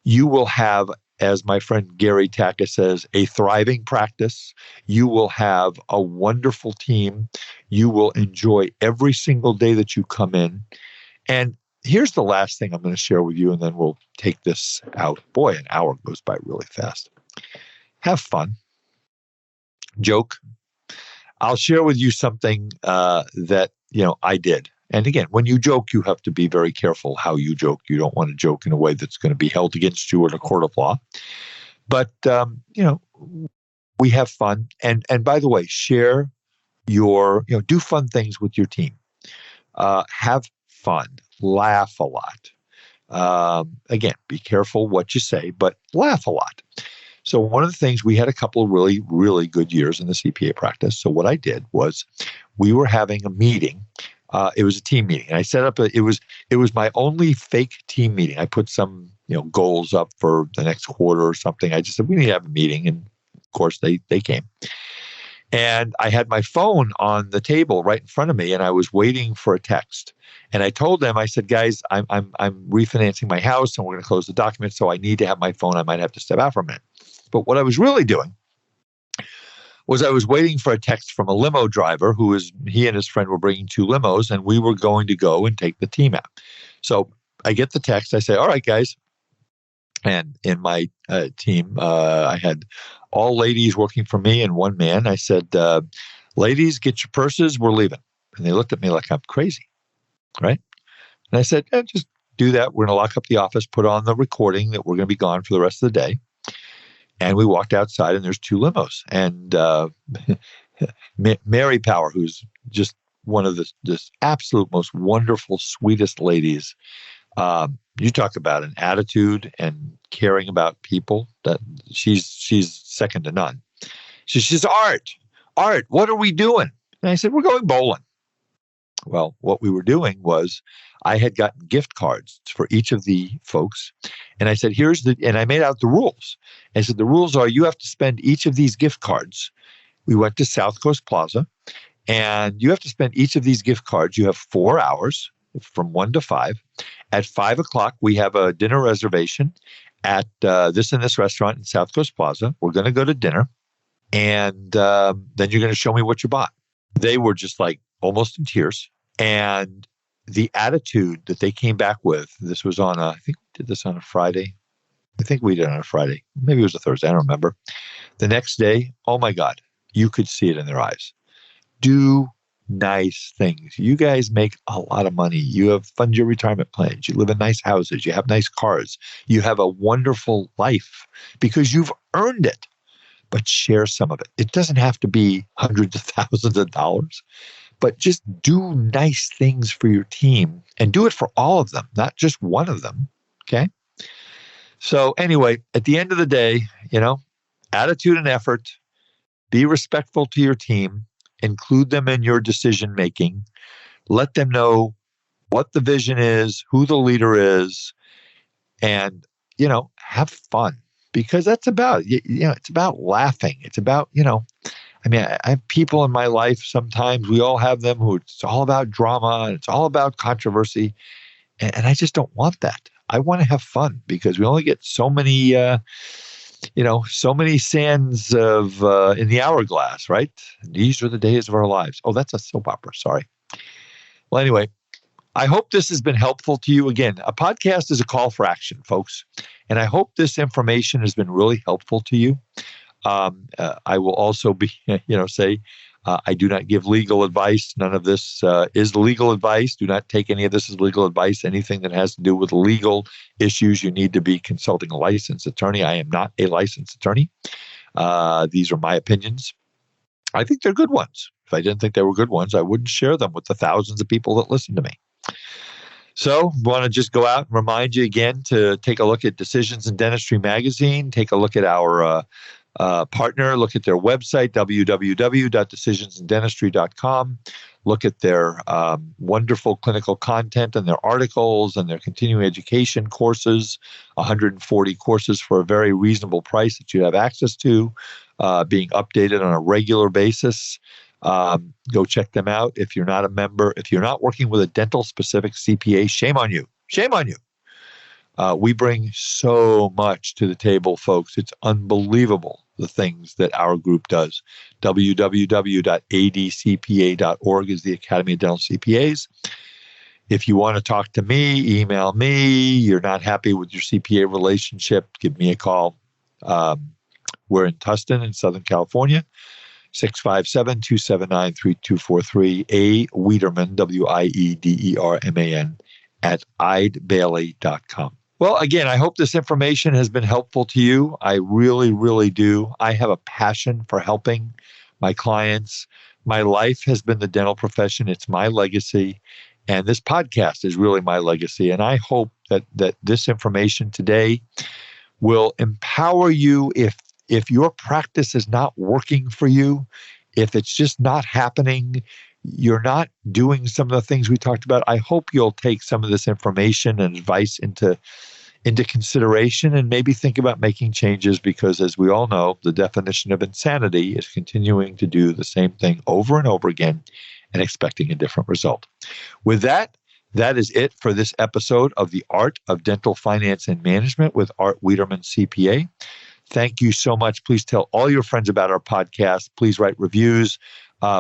you will have, as my friend Gary Taka says, a thriving practice. You will have a wonderful team. You will enjoy every single day that you come in. And here's the last thing I'm going to share with you, and then we'll take this out. Boy, an hour goes by really fast. Have fun. Joke. I'll share with you something that I did. And again, when you joke, you have to be very careful how you joke. You don't want to joke in a way that's going to be held against you in a court of law. But we have fun. And by the way, share your do fun things with your team. Have fun. Laugh a lot. Again, be careful what you say, but laugh a lot. So one of the things, we had a couple of really, really good years in the CPA practice. So what I did was we were having a meeting. It was a team meeting. And I set up it was my only fake team meeting. I put some goals up for the next quarter or something. I just said, we need to have a meeting. And of course they came. And I had my phone on the table right in front of me, and I was waiting for a text. And I told them, I said, guys, I'm refinancing my house and we're going to close the document. So I need to have my phone. I might have to step out for a minute. But what I was really doing was I was waiting for a text from a limo driver he and his friend were bringing 2 limos, and we were going to go and take the team out. So I get the text. I say, all right, guys. And in my team, I had all ladies working for me and 1 man. I said, ladies, get your purses. We're leaving. And they looked at me like I'm crazy, right? And I said, just do that. We're going to lock up the office, put on the recording that we're going to be gone for the rest of the day. And we walked outside, and there's 2 limos. And Mary Power, who's just one of the absolute most wonderful, sweetest ladies. You talk about an attitude and caring about people. That she's second to none. She says, Art, what are we doing? And I said, we're going bowling. Well, what we were doing was I had gotten gift cards for each of the folks. And I said, and I made out the rules. I said, the rules are you have to spend each of these gift cards. We went to South Coast Plaza, and you have to spend each of these gift cards. You have 4 hours from 1 to 5. At 5 o'clock, we have a dinner reservation at this and this restaurant in South Coast Plaza. We're going to go to dinner, and then you're going to show me what you bought. They were just like almost in tears. And the attitude that they came back with, this was on I think we did this on a Friday. I think we did it on a Friday. Maybe it was a Thursday. I don't remember. The next day, oh my God, you could see it in their eyes. Do nice things. You guys make a lot of money. You have fund your retirement plans. You live in nice houses. You have nice cars. You have a wonderful life because you've earned it. But share some of it. It doesn't have to be hundreds of thousands of dollars, but just do nice things for your team and do it for all of them, not just one of them. Okay. So anyway, at the end of the day, attitude and effort, be respectful to your team, include them in your decision making, let them know what the vision is, who the leader is, and, have fun. Because that's about, it's about laughing. It's about, I have people in my life, sometimes we all have them who it's all about drama and it's all about controversy. And I just don't want that. I want to have fun because we only get so many, so many sands of in the hourglass, right? And these are the days of our lives. Oh, that's a soap opera. Sorry. Well, anyway, I hope this has been helpful to you. Again, a podcast is a call for action, folks. And I hope this information has been really helpful to you. I will also say I do not give legal advice. None of this is legal advice. Do not take any of this as legal advice. Anything that has to do with legal issues, you need to be consulting a licensed attorney. I am not a licensed attorney. These are my opinions. I think they're good ones. If I didn't think they were good ones, I wouldn't share them with the thousands of people that listen to me. So I want to just go out and remind you again to take a look at Decisions in Dentistry magazine. Take a look at our partner. Look at their website, www.decisionsindentistry.com. look at their wonderful clinical content and their articles and their continuing education courses, 140 courses for a very reasonable price that you have access to, being updated on a regular basis. Go check them out. If you're not a member, if you're not working with a dental-specific CPA, shame on you. Shame on you. We bring so much to the table, folks. It's unbelievable, the things that our group does. www.adcpa.org is the Academy of Dental CPAs. If you want to talk to me, email me. You're not happy with your CPA relationship, give me a call. We're in Tustin in Southern California, 657-279-3243. A. Wiederman, Wiederman, at eidebailey.com. Well, again, I hope this information has been helpful to you. I really, really do. I have a passion for helping my clients. My life has been the dental profession. It's my legacy. And this podcast is really my legacy. And I hope that this information today will empower you if your practice is not working for you, if it's just not happening, you're not doing some of the things we talked about. I hope you'll take some of this information and advice into consideration and maybe think about making changes, because as we all know, the definition of insanity is continuing to do the same thing over and over again and expecting a different result. With that is it for this episode of The Art of Dental Finance and Management with Art Wiederman, CPA. Thank you so much. Please tell all your friends about our podcast. Please write reviews.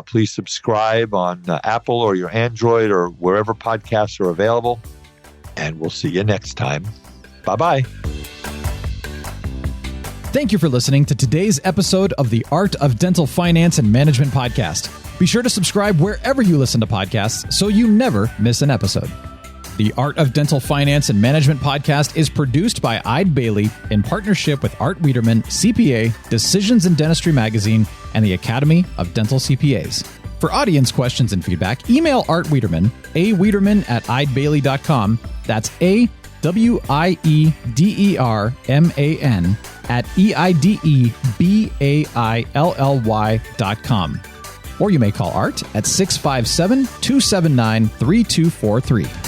Please subscribe on Apple or your Android or wherever podcasts are available. And we'll see you next time. Bye-bye. Thank you for listening to today's episode of the Art of Dental Finance and Management podcast. Be sure to subscribe wherever you listen to podcasts so you never miss an episode. The Art of Dental Finance and Management podcast is produced by Eide Bailey in partnership with Art Wiederman, CPA, Decisions in Dentistry Magazine, and the Academy of Dental CPAs. For audience questions and feedback, email Art Wiederman, Wiederman at eidebailey.com. That's AWIEDERMAN at EIDEBAILLY.com. Or you may call Art at 657-279-3243.